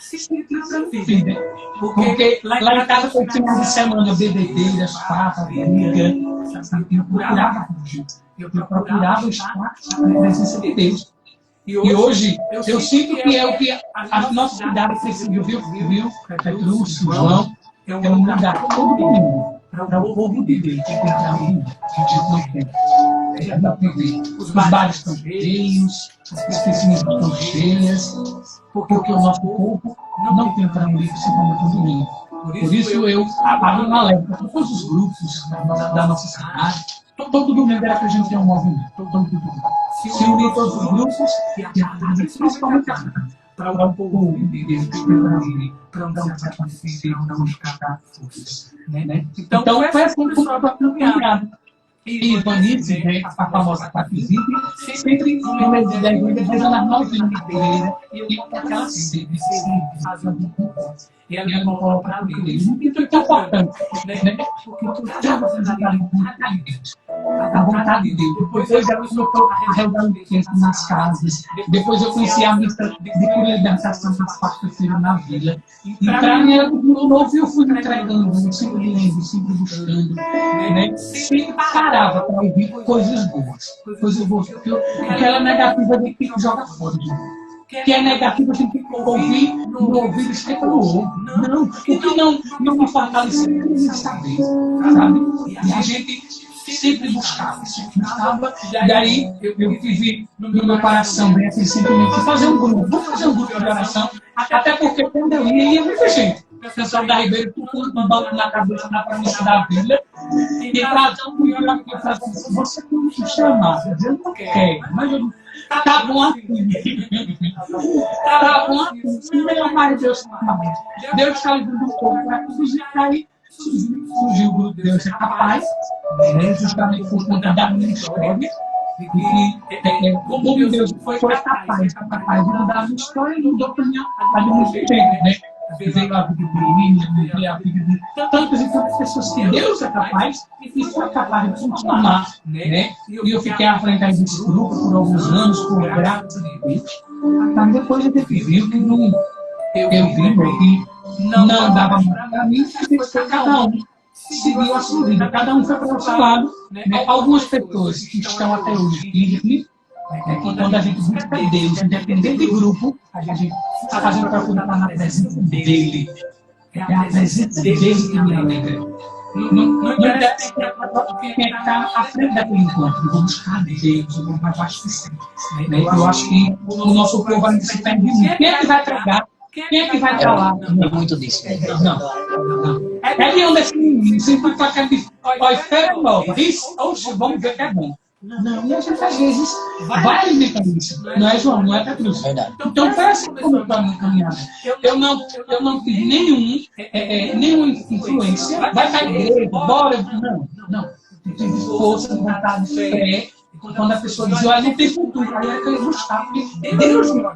né? Porque lá em casa, por final de semana, bebedeiras, farra, briga, eu procurava fugir, eu procurava estar na presença de Deus. E hoje, eu sinto que é o que a nossa cidade precisa, viu? Petrúcio, João, é um lugar todo domingo. Para o povo viver, que tem que a gente não tem. Os bares estão cheios, as piscinas estão cheias, porque o nosso povo não tem para morir principalmente no domingo. Por isso eu abro uma alerta para todos os grupos da nossa cidade. Todo domingo era para a gente ter um movimento. Todo domingo. Se unir todos os grupos, e a tarde, principalmente a tarde, para o povo viver, para não se acontecer, para não buscar forças. Né? Então, foi assim que começou a caminhada. E Vanice, né, a famosa Patrizinha, sempre no meio de 10 anos, fazendo as 9 anos de carreira, e com aquela sede, fazendo e ela não coloca para ler. Então, é importante, né? Porque tu estava fazendo a vontade de Deus. A vontade de Deus. Depois eu já começou a regar o tempo nas casas. Depois eu conheci a missa de libertação das quartas-feiras na vila. E para mim era tudo novo e eu fui me entregando, sempre lendo, sempre buscando, né? Sempre parava para ouvir coisas boas. Coisas boas. Porque aquela negativa de que joga fora. Que é negativa, a gente tem que ouvir no ouvido e esquenta no outro. Não, o que não me fortaleceu é dessa vez, sabe? E a gente sempre buscava, e daí eu tive no meu coração bem aquele sentimento de fazer um grupo, vamos fazer um grupo de oração, até porque quando eu ia muita gente. O pessoal da Ribeira, tudo com um banco na cabeça na premissa da Bíblia, e trazendo e olhando para trás, você tem que chamar, eu não quero, mas eu tá bom assim. Tá bom assim. Se melhor mais Deus tá. Deus está levando um pouco para surgir aí. Surgiu o grupo Deus é capaz, justamente por conta da minha história. E como Deus foi capaz de mudar a minha história, ele mudou para a minha vida, né? Veio a vida de mim, veio a vida de tantas e tantas pessoas que Deus é capaz e foi capaz de transformar, né? E eu fiquei à frente desse grupo por alguns anos, por graças a Deus. Mas depois eu viu que não dava para mim, porque cada um seguiu a sua vida, cada um foi para o seu lado. Né? Algumas pessoas que estão até hoje firmes, quando a gente busca Deus, independente de grupo, a gente está fazendo para poder estar na presença dele. É a presença dele que me alegra. Não interessa quem está à frente daquele encontro. Eu vou buscar Deus, eu vou abastecer. Eu acho que o nosso povo ainda se perde muito. Quem é que vai pregar? Quem é que vai estar lá? Não é muito disso. Não. É de onde esse menino sempre está querendo. Olha, feira nova. Isso, vamos ver que é bom. Não, e a gente às vezes vai alimentar isso. Não é João, não é Petrus. Então, foi assim como eu estou na caminhada. Eu não tive nenhuma influência. Vai para a igreja, bora. Não. Eu tive força, vontade, fé. Quando a pessoa diz, olha, não tem futuro, aí é que eu buscar, porque Deus me vai.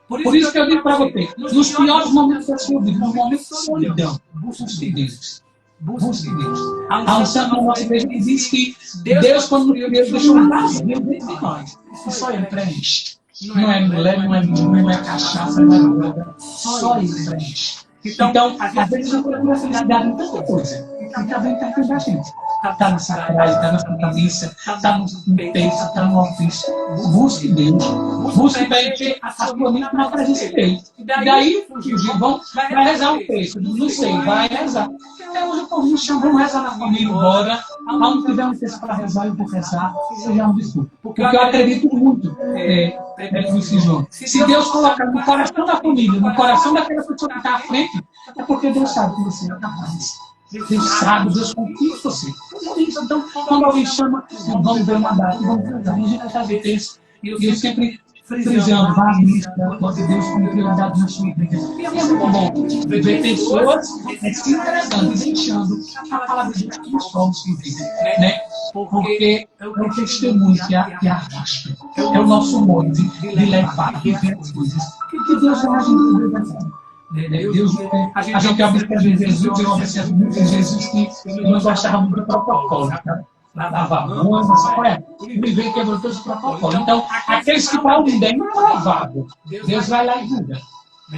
Por isso que eu digo para você, nos piores momentos da sua vida, no momento de solidão, busque Deus. Busque Deus. Há um santo na nossa igreja que diz que Deus, quando nos criou, deixou um vazio dentro de nós. E só Ele preenche. Não é mulher, não é vinho, não é cachaça, não é droga. Só Ele preenche. Então, às vezes eu procuro a felicidade em tanta coisa. está bem perto da gente. Está na sacrária, está na Santa Missa, está no texto, está no ofício. Busque Deus. Busque bem ter a sua mente na presença dele. E daí, vai rezar o texto. Não sei, vai rezar. Até hoje o povo me chama, vamos rezar na família, bora. Aonde tiver um texto para rezar, eu vou rezar. Seja um desculpa. Porque eu acredito muito, João. Se Deus colocar no coração da família, no coração daquela pessoa que está à frente, é porque Deus sabe que você é capaz. Deus sabe, Deus confia em você. Então, quando alguém chama, vamos ver uma data, vamos rezar. A gente vai fazer texto. E eu sempre frisando, vá à missa, porque Deus tem prioridade na sua vida. E é muito bom ver pessoas se interessando, deixando a palavra de Deus que nós somos em vida, né? Porque é o testemunho que arrasta, é o nosso modo de levar, de ver as coisas. Que Deus vai agir Deus, a gente observa Jesus, eu observo muito Jesus que não gostava muito do protocolo, tá? Dava mão, ele veio e quebrou todos os protocolos. Então, aqueles que estão bem provável, Deus vai lá e julga.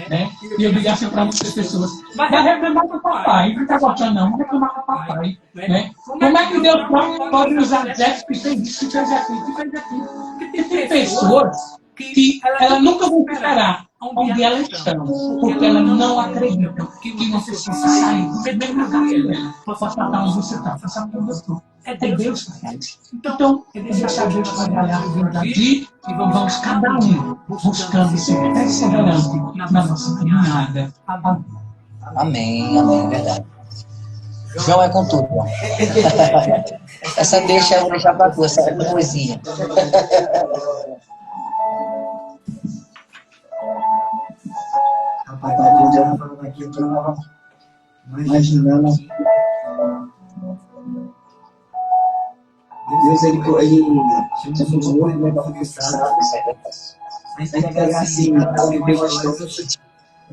Né? E eu digo assim para muitas pessoas: vai reclamar com o papai, não está gostando, não, vai reclamar com o papai. Né? Como é que Deus pode usar Jefferson que fez isso, que fez aquilo, que fez aquilo? Porque tem pessoas que elas nunca vão esperar onde elas estão, porque elas não acreditam que uma pessoa sair do mesmo lugar que ela possa estar onde você está, faça onde você está. É Deus que faz. Então, é deixar Deus trabalhar a vida aqui e vamos cada um buscando ser perseverante na nossa caminhada. Amém, amém, verdade. João é com tudo. Essa deixa eu vou deixar para tu, essa coisinha. Rapaz, eu já falando aqui, eu estava imaginando. Deus, ele chamou o olho para fixar. Mas tem que pegar assim, ela me mostrou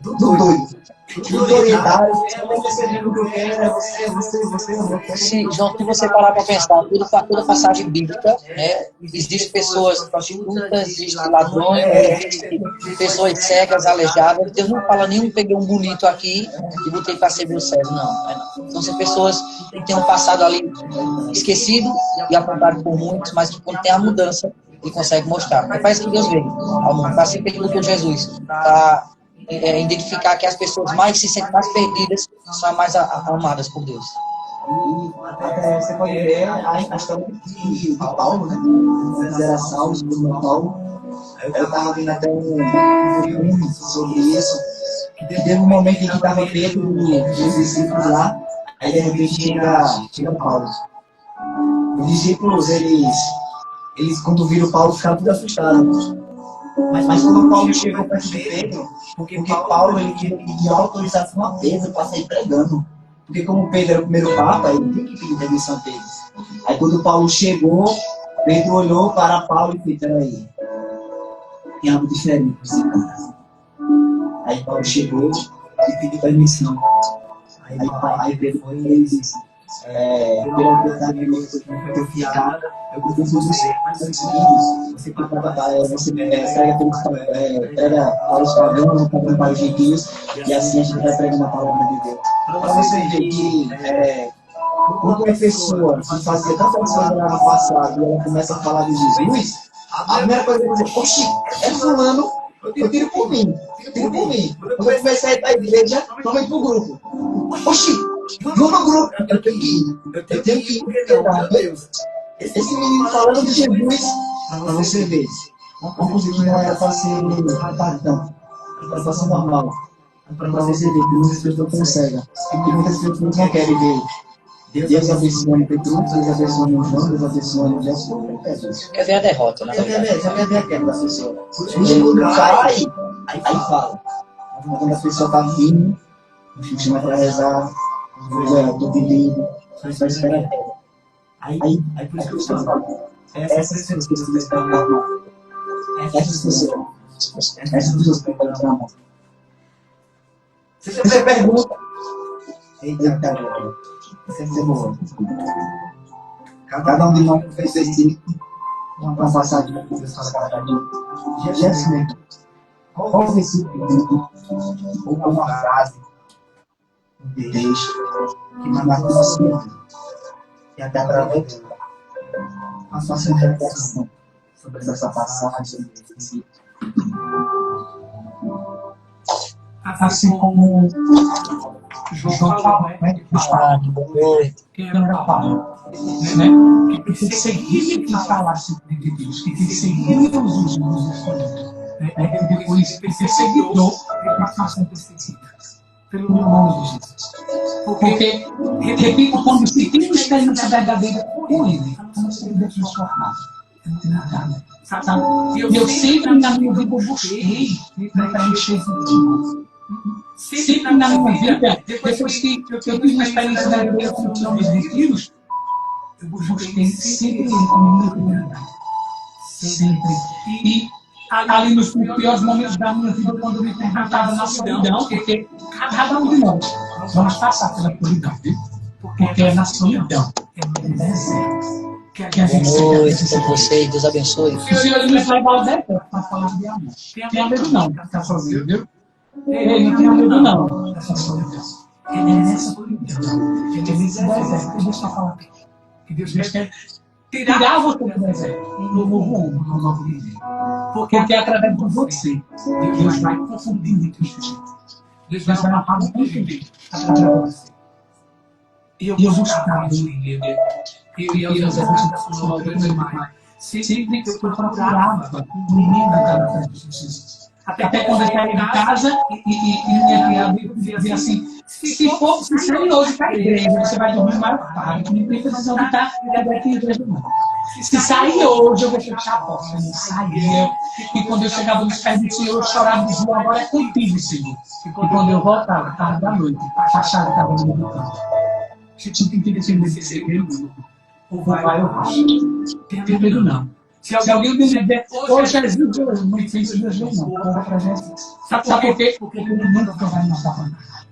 do doido. Autoritário, você o que eu quero, é você. João, se você parar para pensar, toda passagem bíblica, né, existem pessoas prostitutas, existem ladrões, existem pessoas cegas, aleijadas. Deus não fala nenhum, peguei um bonito aqui e botei para servir o cego, não. Então, são pessoas que têm um passado ali esquecido e apontado por muitos, mas que quando tem a mudança, ele consegue mostrar. Porque parece que Deus veio ao mundo, assim que ele botou Jesus, para identificar que as pessoas mais se sentem mais perdidas são mais amadas por Deus. E até você pode ver a história de Paulo, né? Eles eram salvos por Paulo. Eu estava vendo até um filme sobre isso. Teve um momento em que estava Pedro e os discípulos lá, aí de repente chega Paulo. Os discípulos, eles quando viram Paulo, ficaram tudo assustados. Mas quando Paulo chegou perto de Pedro, porque Paulo ele queria autorização a Pedro para sair pregando. Porque como Pedro era o primeiro papa, ele tinha que pedir permissão a Pedro. Aí quando Paulo chegou, Pedro olhou para Paulo e disse: peraí, tem algo diferente com esse cara. Aí Paulo chegou e pediu permissão. Aí Pedro foi e disse: pela oportunidade que eu ficar, eu preciso você, mas antes disso, você prega para os pagãos, para os gentios, e assim a gente vai pregando a palavra de Deus. Para você ver que quando uma pessoa que fazia tanta coisa lá no passado e ela começa a falar de Jesus, a primeira coisa que eu vou dizer: oxi, é fulano, eu tiro por mim. Quando eu comecei a ir para a igreja, eu vou ir para o grupo. Oxi, vamos no grupo, eu tenho que ir, Deus. Esse menino falando de Jesus, para você ver, uma coisa que não era para ser patão, era para ser normal. Para você ver que muitas pessoas não conseguem, e muitas pessoas não querem ver. Deus abençoe Petrus, Deus abençoe o João, Deus abençoe o Jesus. Quer ver a derrota, né? Já quer ver a queda da pessoa. Quando cai, aí fala. Quando a pessoa está firme, chama para rezar, estou pedindo, só espera a queda. Aí por isso que eu estou falando. Essas pessoas que estão na mão. Essas pessoas que estão na mão. Você pergunta. Eita, cara. Você é bom. Cada um de nós fez esse uma passagem da professora Catarina. Jéssica, qual versículo ou uma frase, Deixa que marque na sua vida. E até através dela. Faça uma reflexão sobre essa passagem. Assim como João fala, né? Que era Paulo, né? Que perseguia que falasse de Deus, que perseguia os escolhidos, né? E depois perseguiu e passou a perseguir pelo nome de Jesus. Porque, repito, quando se tem uma experiência verdadeira com Ele, não se deve transformar. Sabe? E eu sempre na minha vida busquei para encher de Deus. Sempre na minha vida, depois que eu tive uma experiência verdadeira com os nomes de Deus, eu busquei sempre Ele como minha prioridade. Sempre. E ali nos piores momentos da minha vida, quando eu me perguntava na solidão, porque cada um de nós vamos passar pela solidão, porque é na solidão, é no deserto, que a gente Boa noite para vocês, Deus abençoe. o Senhor nos leva ao deserto para falar de amor. Tenha medo não, ficar sozinho, viu? Ei, não tenha medo não, dessa solidão. É nessa solidão, é nesse deserto que Deus está falando. Que Deus quer tirar você do deserto, um novo homem, uma nova vida. Porque é através de você, Deus vai confundir muitas pessoas. Deus vai falar com confundir através de você. E eu buscava entender. E eu sempre que eu procurava o menino da cara de Jesus. Até quando eu saí de casa e minha criada dizia assim: se sair hoje para a igreja, você vai dormir mais tarde, não tem precisão de estar aqui na igreja, não. Se sair hoje, eu vou fechar a porta. Eu não saía. E quando eu chegava nos pés do Senhor, eu chorava e dizia: agora é contigo, Senhor. E quando eu voltava, tarde da noite, a chave estava no meu canto. Você tem que defender esse segredo, ou vai ou vai. Tem medo não. Se alguém me dizer, ô Jesus, eu não fiz Jesus, não. Ora para Jesus. Sabe por quê? Porque ele nunca vai nos abandonar.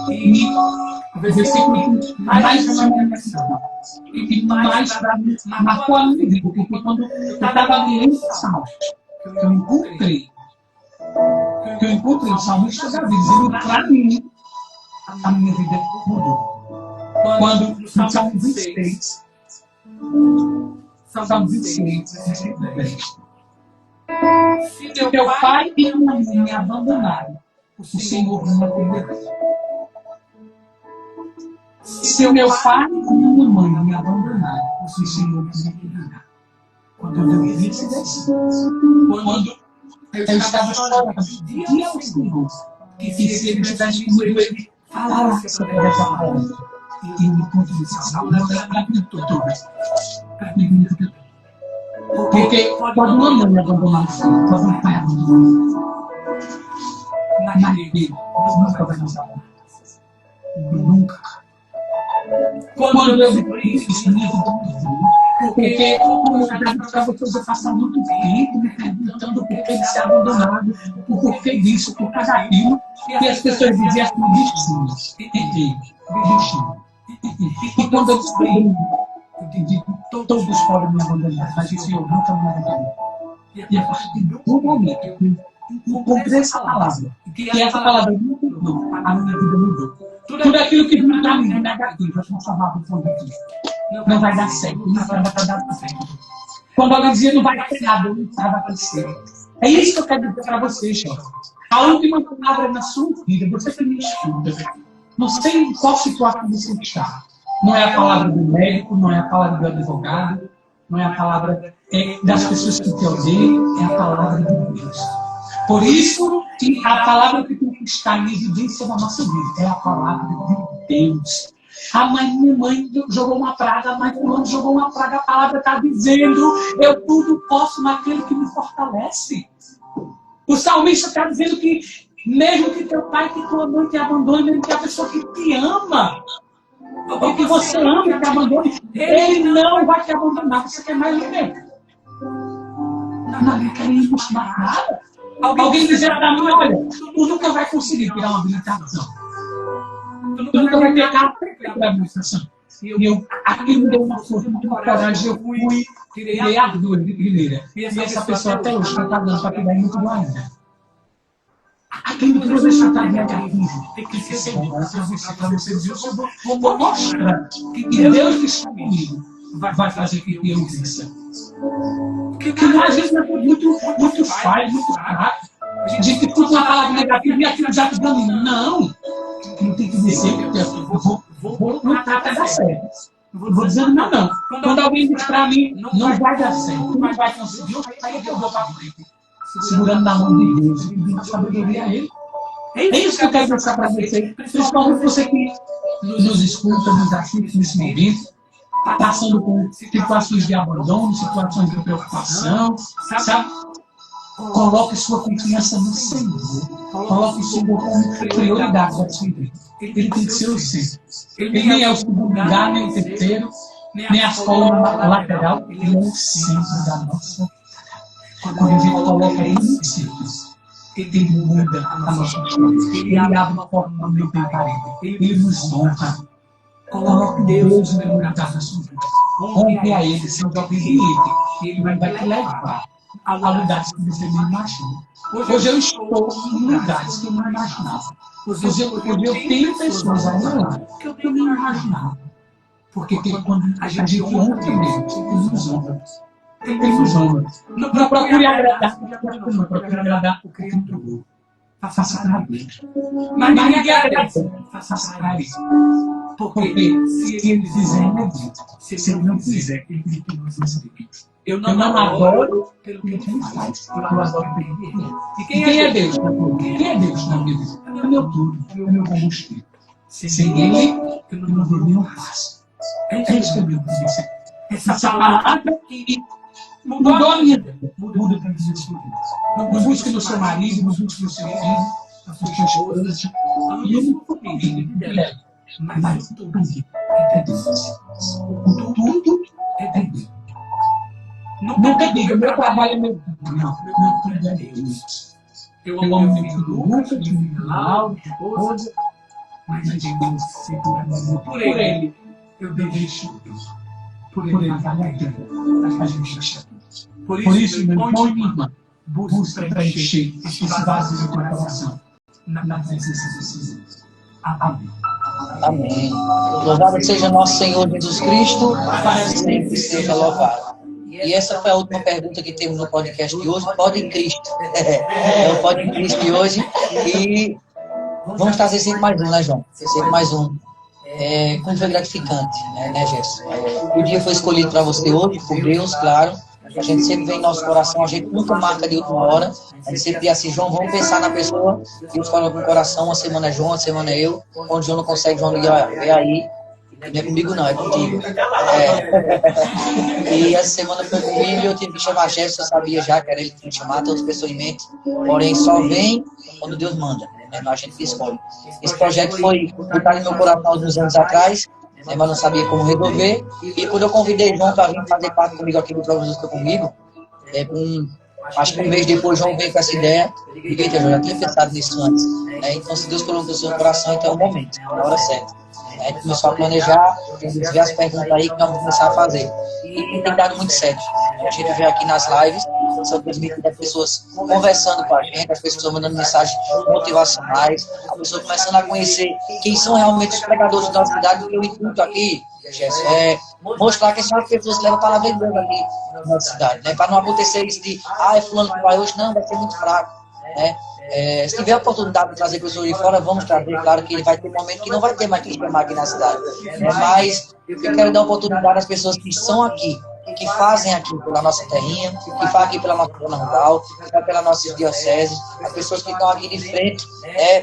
E o versículo mais na minha missão. E mais marcou a minha vida. Porque quando eu estava ali em Salmos, eu encontrei o salmista Davi dizendo para mim, a minha vida mudou. Quando no Salmo 26, Salmo 26, se teu pai e minha mãe me abandonarem, o Senhor me atenderá. Se meu pai e minha mãe me abandonarem, o Senhor me atenderá. Quando eu vi esse versículo, quando eu estava chorando, dia ao Senhor, que se ele tivesse comigo, ele falasse sobre essa palavra. E eu me encontro nesse salmo, para mim toda. Porque pode uma mãe abandonar o filho, pode um pai abandonar o filho. Mas ele nunca vai nos abandonar. Nunca. Quando eu vi isso, minha vida mudou. Porque como eu já você passar muito tempo me perguntando por que ele se abandonado, o porquê disso, por causa daquilo, e as pessoas diziam assim, destino. E quando eu descobri, eu digo, todos podem me abandonar, mas o Senhor nunca me abandonou. E a partir do momento que eu encontrei essa palavra, que essa palavra mudou, a minha vida mudou. Tudo aquilo que me dá negativo, eu transformava em positivo. Não vai dar certo, não vai dar certo. Quando alguém dizia não vai ter nada, não vai acontecer. É isso que eu quero dizer para vocês, jovens. A última palavra na sua vida, você que me escuta, não sei em qual situação você está. Não é a palavra do médico, não é a palavra do advogado, não é a palavra das pessoas que te odeiam, é a palavra de Deus. Por isso, que a palavra que tem que estar em evidência na nossa vida é a palavra de Deus. Minha mãe jogou uma praga, a mãe fulano jogou uma praga, a palavra está dizendo, eu tudo posso naquele que me fortalece. O salmista está dizendo que mesmo que teu pai, que tua mãe te abandone, mesmo que a pessoa que te ama, ou que você ama e te abandone, ele não vai te abandonar. Você quer mais o quê? Não queremos mais nada. Alguém dizer para mim, olha, tu nunca vai conseguir tirar uma habilitação. Tu nunca vai ter carta para a habilitação. E aquilo me deu uma força, uma coragem, eu fui, tirei a dor de primeira. E essa pessoa até hoje está pagando para tirar muito ainda. aquilo que você está diante aqui tem que ser bom para você dizer, eu vou mostrar que Deus que está comigo vai fazer que eu vença. Porque às vezes é muito falho, muito fraco. A gente escuta uma palavra negativa e aquilo já desanima. Não tem que dizer que eu vou lutar até dar certo. Não vou desanimar, não. Quando alguém diz para mim, não vai dar certo, não vai conseguir, aí eu vou para frente. Segurando na mão de Deus, pedindo sabedoria a Ele. É isso que eu quero mostrar para você. Principalmente você que nos escuta, nos assiste nesse momento, passando por situações de abandono, situações de preocupação, sabe? Coloque sua confiança no Senhor. Coloque o Senhor como prioridade da sua vida. Ele tem que ser o centro. Ele nem é o segundo lugar, nem o terceiro, nem a escola lateral. Ele é o centro da nossa vida. Quando a gente coloca ele no centro, ele muda a nossa história. Ele abre a porta no meio da parede. Ele nos honra. Coloque Deus no lugar da sua vida. Honre a Ele, seja obediente. Ele vai te levar a lugares que você não imagina. Hoje eu estou em lugares que eu não imaginava. Hoje eu tenho pessoas ao meu lado que eu não imaginava. Porque quando a gente honra Deus, Ele nos honra. Ele nos honra. Não procure agradar, não procure agradar o que Ele entregou. Faça para Deus. Mas ninguém agradece. Faça para Ele. Porque se Ele fizer, Ele acredita. Se Ele não fizer, Ele acredita em nós. Eu não adoro pelo que Ele faz. Eu adoro pelo que Ele é. E quem é Deus? Quem é Deus na minha vida? É meu tudo, é meu combustível. Sem Ele, eu não vivo, não faço. É isso que eu digo para você. Essa palavra que mudou a minha vida. Muda para dizer isso. Não busque no seu marido, não busque no seu filho, na sua esposa. E eu não vou pedir, mas tudo é Deus. Tudo é Deus. Nunca diga, meu trabalho é meu. Não, meu tudo é Deus. Eu amo meu filho Lucas, meu filho Lauro, minha esposa, mas a Deus sempre por ele. Eu deixo Deus. Por ele vale a pena. A gente deixa Deus. Por isso, meu irmão e minha irmã, busque preencher esse vazio do coração na presença de Deus. Amém. Amém. Louvado seja nosso Senhor Jesus Cristo, para sempre seja louvado. E essa foi a última pergunta que temos no podcast de hoje. Pode em Cristo. É o Pode em Cristo de hoje. E vamos trazer sempre mais um, né, João? Sempre mais um. Como foi gratificante, né, Gerson? O dia foi escolhido para você hoje, por Deus, claro. A gente sempre vem em nosso coração, a gente nunca marca de última hora. A gente sempre diz assim, João, vamos pensar na pessoa. Deus coloca no coração, uma semana é João, uma semana é eu. Quando o João não consegue, João liga, vem aí. Não é comigo não, é contigo. E essa semana foi comigo e eu tive que chamar Gerson, eu sabia já que era ele que tinha que chamar, todas as pessoas em mente. Porém, só vem quando Deus manda, né? A gente que escolhe. Esse projeto foi botar no meu coração há uns anos atrás, mas não sabia como resolver. E quando eu convidei João para vir fazer parte comigo aqui do Prova Justa comigo, acho que um mês depois João veio com essa ideia. E eu já tinha pensado nisso antes. Então, se Deus colocou no seu coração, então é o momento, é a hora certa. A gente começou a planejar, ver as perguntas aí que nós vamos começar a fazer. E tem dado muito certo. A gente vê aqui nas lives, são transmitidas as pessoas conversando com a gente, as pessoas mandando mensagens motivacionais, a pessoa começando a conhecer quem são realmente os pregadores da nossa cidade, porque o intuito aqui, Gerson, é mostrar quem são as pessoas que levam a palavra de Deus aqui na nossa cidade. Né? Para não acontecer isso de, é fulano que vai hoje, não, vai ser muito fraco. Né? Se tiver a oportunidade de trazer pessoas de fora, vamos trazer. Claro que ele vai ter um momento que não vai ter mais que chamar aqui na cidade. Mas eu quero dar oportunidade às pessoas que estão aqui, que fazem aqui pela nossa terrinha, que fazem aqui pela nossa zona rural, que fazem pela nossa diocese, as pessoas que estão aqui de frente,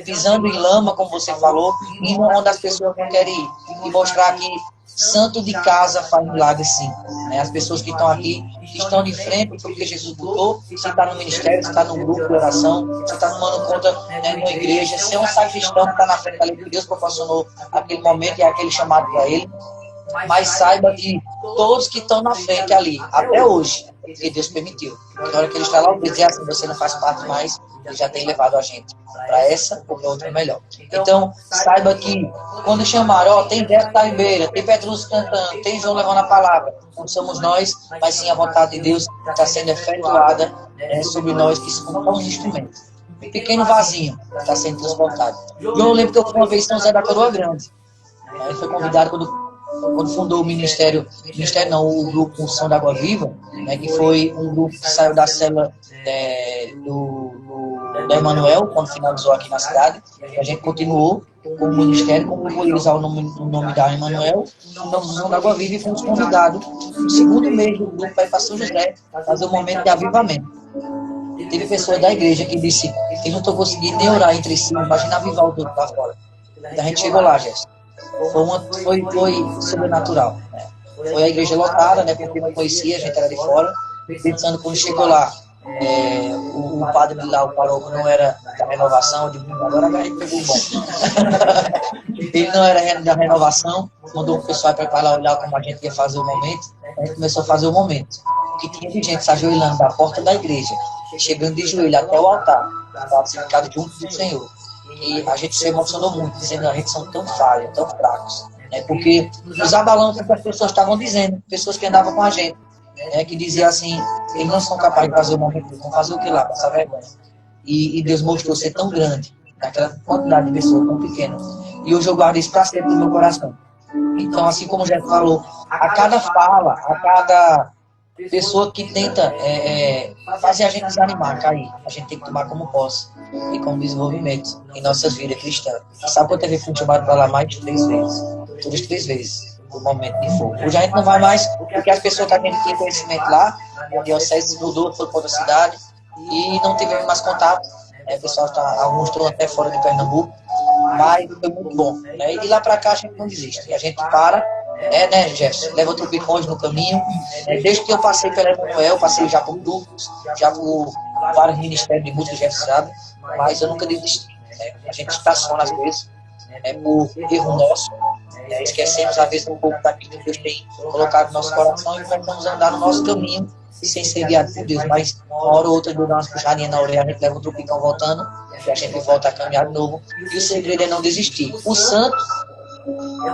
pisando em lama, como você falou, indo onde as pessoas não querem ir. E mostrar que santo de casa faz milagre sim. Né? As pessoas que estão aqui, que estão de frente, porque Jesus botou, você está no ministério, você está num grupo de oração, você está tomando conta numa igreja, você é um sacristão que está na frente ali, que Deus proporcionou aquele momento e aquele chamado para ele. Mas saiba que todos que estão na frente ali, até hoje, que Deus permitiu. Na hora que ele está lá, ele diz assim, você não faz parte mais, ele já tem levado a gente para essa ou para outra melhor. Então, saiba que quando chamaram, tem Beto da Ribeira, tem Petrus cantando, tem João levando a palavra, não somos nós, mas sim a vontade de Deus está sendo efetuada sobre nós que somos os instrumentos. pequeno vasinho que está sendo transportado. E eu lembro que eu fui uma vez em São José da Coroa Grande. Ele foi convidado quando fundou o Ministério não, o grupo Unção da Água Viva, né, que foi um grupo que saiu da célula do Emanuel, quando finalizou aqui na cidade. A gente continuou com o ministério, como vou usar o nome da Emanuel, fundamos Unção da Água Viva e fomos convidados no segundo mês do grupo para ir para São José fazer um momento de avivamento. Teve pessoas da igreja que disse que não estou conseguindo nem orar entre si, imagina avivar o outro lá fora. A gente chegou lá, Jéssica. Foi sobrenatural. Né? Foi a igreja lotada, né, porque não conhecia, a gente era de fora. Pensando quando chegou lá, o padre de lá, o paróquio, não era da renovação, eu digo, agora a gente pegou o bom. Ele não era da renovação, mandou o pessoal para lá olhar como a gente ia fazer o momento. A gente começou a fazer o momento. Que tinha de gente se ajoelhando da porta da igreja, chegando de joelho até o altar, para ser ficado junto do Senhor. E a gente se emocionou muito, dizendo, a gente são tão falhos, tão fracos, né? Porque nos abalamos que as pessoas estavam dizendo, pessoas que andavam com a gente, né? Que diziam assim, eles não são capazes de fazer o momento, vão fazer o que lá, passar vergonha. E Deus mostrou ser tão grande, naquela quantidade de pessoas tão pequena. E hoje eu guardo isso para sempre no meu coração. Então, assim como o Jé falou, a cada fala, a cada pessoa que tenta fazer a gente desanimar, cair, a gente tem que tomar como posse e como desenvolvimento em nossas vidas cristãs. Sabe quantas vezes fui chamado para lá? Mais de 3 vezes. Todas 3 vezes, no momento de fogo. Hoje a gente não vai mais, porque as pessoas que a gente tinha conhecimento lá, a diocese mudou, foi para outra cidade, e não tivemos mais contato. O pessoal alguns estão até fora de Pernambuco, mas foi muito bom. Né? E de lá para cá a gente não desiste. E a gente para, né, Jefferson? Leva tropicões no caminho. Desde que eu passei pela Emanuel, passei já por grupos, já por vários ministérios de música, Jefferson sabe, mas eu nunca desisti. Né? A gente estaciona às vezes, por erro nosso, esquecemos às vezes um pouco daquilo que Deus tem colocado no nosso coração e começamos a andar no nosso caminho sem ser guiado por Deus, mas uma hora ou outra Deus dá umas puxadinhas na orelha, a gente leva um tropicão voltando e a gente volta a caminhar de novo. E o segredo é não desistir. O santo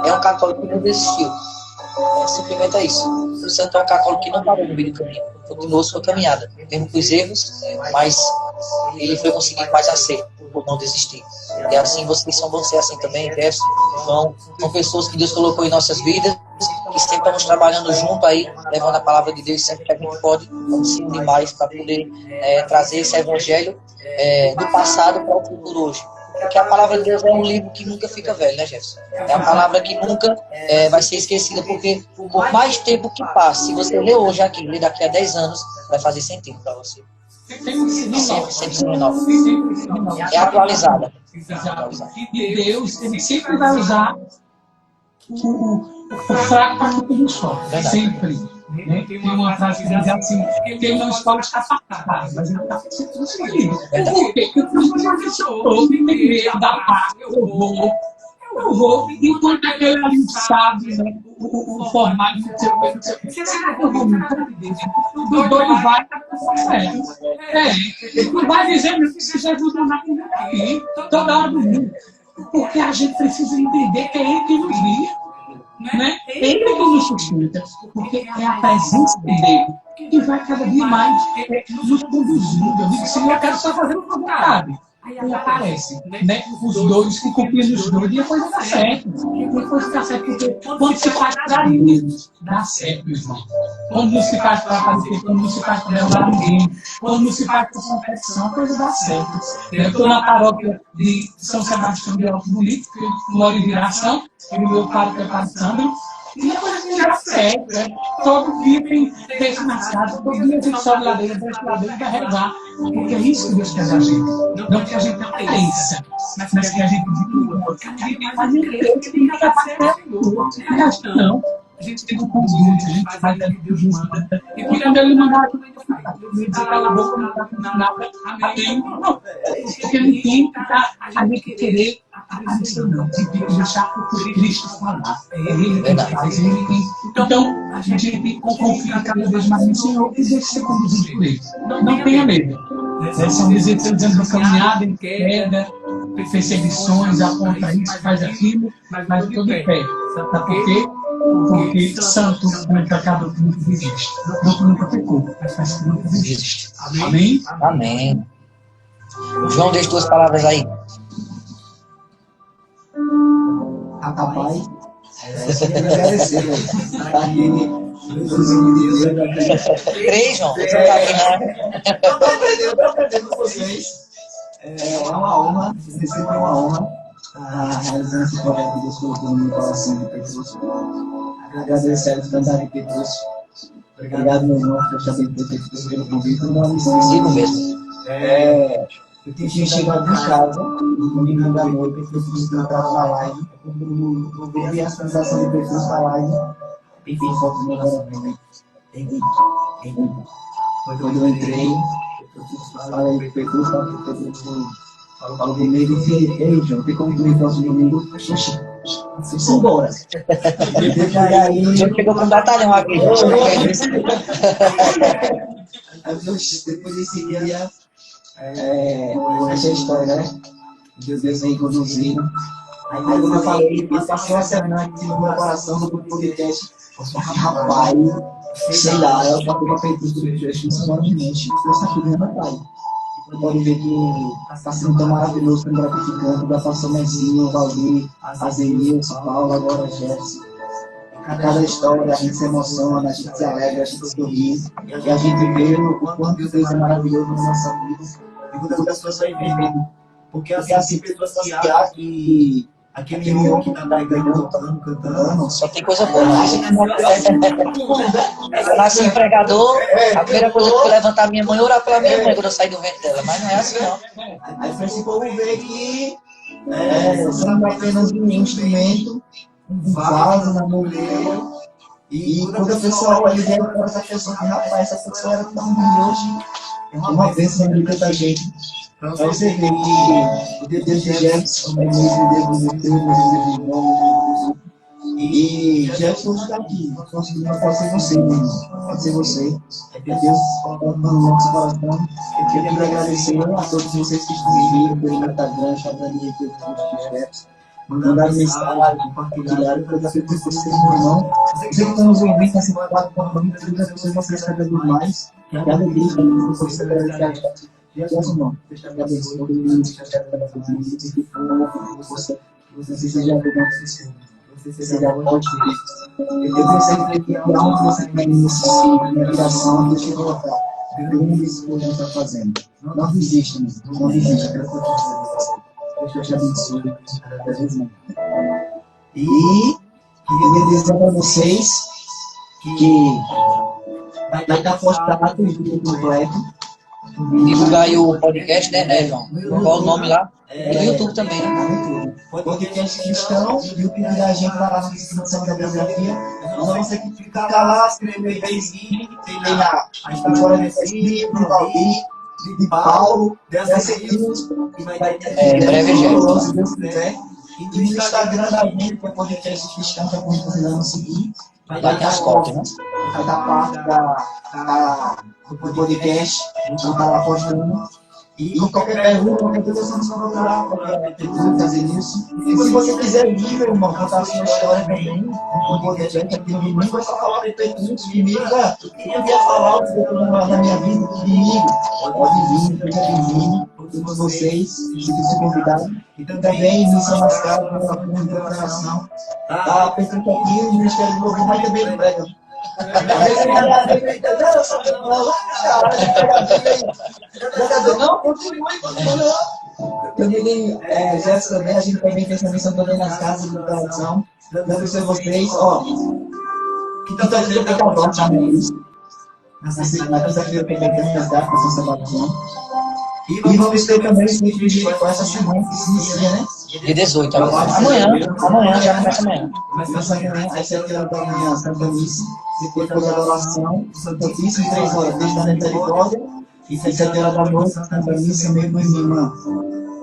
é um católico que não desistiu. Simplesmente é isso. O santo é um católico que não parou no meio do caminho, continuou sua caminhada, mesmo com os erros, mas ele foi conseguindo mais acerto por não desistir. E assim vocês vão ser assim também, Jefferson, João, são pessoas que Deus colocou em nossas vidas, que sempre estamos trabalhando junto aí, levando a palavra de Deus sempre que a gente pode, vamos se unir mais para poder trazer esse evangelho do passado para o futuro hoje. Porque a palavra de Deus é um livro que nunca fica velho, né, Jefferson? É a palavra que nunca vai ser esquecida, porque por mais tempo que passe, se você ler hoje aqui, ler daqui a 10 anos, vai fazer sentido para você. Sempre se renova. É atualizada. E Deus sempre vai usar o fraco para que tudo sofre. Sempre. Né? Tem uma frase que diz assim, que ele não escolhe escapar, mas ele está sempre conseguindo. Por quê? Porque eu estou tem medo da paz, eu vou, enquanto aquele ali sabe, né, o formato do seu corpo, o doido vai, não vai dizendo que você ajuda na vida aqui, toda hora do mundo, porque a gente precisa entender que é ele que nos guia. Né? Ele que nos sustenta, porque é a presença dele que vai cada dia mais nos conduzindo. Eu digo, Senhor, eu quero só fazer o que eu vontade. Aí aparece, né? Os dois que confiam nos dois e a coisa dá certo. Depois dá certo, porque quando se faz para Deus, dá certo, irmão. Quando não se faz para aparecer, quando não se faz para levar ninguém, quando não se faz para competição, a coisa dá certo. Eu estou na paróquia de São Sebastião de Alto Bonito, que eu moro em Viração, e o meu pai é Padre Sandro. E a coisa dá certo, né? Todo dia tem texto na casa, todo dia a gente sobe ladeira, desce ladeira e vai rezar. Porque é isso que Deus quer da gente. Não que a gente pensa, mas que a gente viva. A gente tem que fazer não. A gente tem um conjunto, a gente faz a Deus manda. E quando ele mandar, ele diz cala a boca, não dá nada, amém. Porque não tem a gente querer a missão, não. Tem que deixar o Cristo falar. É ele que faz, ele tem. Então, a gente tem que confiar cada vez mais no Senhor e deixar ser conduzido por ele. Não tenha medo. São desafios da caminhada em queda, perseguições, aponta isso, faz aquilo, mas tudo em pé. Sabe por quê? Porque santo é um pecado que nunca existe. Não que nunca pecou, mas faz que nunca existe. Amém? Amém. João, deixa duas palavras aí. Rapaz, só queria agradecer, velho. Tá aqui, nos vídeos. Três, João. Você não tá aqui, não. Eu tô aprendendo com vocês. É uma honra, sempre é uma honra realizando esse projeto que Deus colocou no meu coração de Petrus. Agradecer a Estandar de Petrus. Obrigado, meu irmão, por estar bem Petrus pelo convite. Não me Sigo mesmo. Eu tinha chegado em casa, no domingo da noite, Petrus entrava na live. Eu vi a sensação de Petrus na live. E fiz foto no meu coração. Quando eu entrei, falei, Petrus, falou comigo e disse, ei, João, tem como tu ir próximo domingo? Vamos embora. O João chegou com um batalhão aqui. Depois desse dia, essa história, né? Deus vem conduzindo. Aí quando eu falei, passou a semana aqui no meu coração do podcast. Rapaz, sei lá, eu bateu pra frente do podcast, isso mora de mente. Deus está cuidando, rapaz. Pode ver que está sendo tão maravilhoso, tão gratificante. Da pastor Messinho, Valdir, Azenilson, Paulo, agora Jefferson. A cada história a gente se emociona, a gente se alegra, a gente sorri. E a gente vê o quanto Deus é maravilhoso na nossa vida. E quando as pessoas vão vivendo. Porque assim, pessoas que acham que aquele homem que está pregando, cantando, só tem coisa boa. Eu nasci empregador, a primeira coisa que eu fui levantar minha mãe, orar pela minha mãe quando eu saí do ventre dela, mas não é assim não. Aí foi esse povo ver que somos apenas um instrumento, um vaso na mulher. E quando a pessoa olha e vê para essa pessoa, rapaz, essa pessoa era tão brilhante, é uma bênção na vida da gente. Para você ver que o Deus de Jefferson é mesmo Deus de Deus, e Jefferson está aqui. Não pode ser você, meu irmão. Pode ser você. É Deus colocando no nosso coração. Eu queria agradecer a todos vocês que estão vindo pelo Instagram, chamando de Jefferson. Mandaram mensagem, compartilharam, toda a pessoa que vocês, meu irmão. Você que está nos ouvindo nesse quadro, compartilhando, todas as pessoas vocês cada vez mais. Que a alegria que vocês agradecer. Jesus, não. Deixa eu abençoe todo mundo. Que você seja bom, você seja forte. Eu pensei que aonde você vai nessa ligação, deixa eu colocar. Grandes coisas está fazendo. Não desista, não desista. Deixa eu te abençoe. E queria dizer para vocês que vai estar postado o vídeo completo. Divulgar aí o podcast, né, João? Qual o nome lá? E no YouTube também, né? Podcast cristão, e o pedido da gente lá na descrição da biografia. Então você que ficar lá, escrever e seguir, tem lá a história desse livro, de Valdir, de Paulo, dessa Deus, e vai ter em breve, gente. Se Deus quiser. E no Instagram da gente, que é podcast cristão, para quando você não seguir, Vai ter as cópias, né? vai dar parte do podcast, então tá lá postando. E qualquer pergunta, qualquer coisa, você não procurar, qualquer pergunta, fazer isso. E se você quiser vir, meu irmão, contar a sua história também, no podcast aqui no domingo, vai falar de perguntas comigo, cara. Eu queria falar o que eu estou na minha vida comigo. Pode vir, seja bem-vindo, todos vocês, se convidaram. E também, Missão Mascaro, pela coração. Tá pensando que aqui o Ministério do Louvor vai também prega. Não, continue. Jéssica também, a gente também tem essa missão também nas casas de oração. Dando ser vocês, ó. Quinta-feira tem calor, também isso. Na quinta-feira tem as datas para São Sebastião. E vamos ter também esse vídeo com essa semana que se inicia, né? De 18 agora. Amanhã, já começa amanhã. Começa amanhã, às 7 horas da manhã, Santa Missa. Depois da adoração, Santíssimo, 3 horas, desde a misericórdia. E 7 horas da noite, Santa Missa, meu irmão e minha irmã.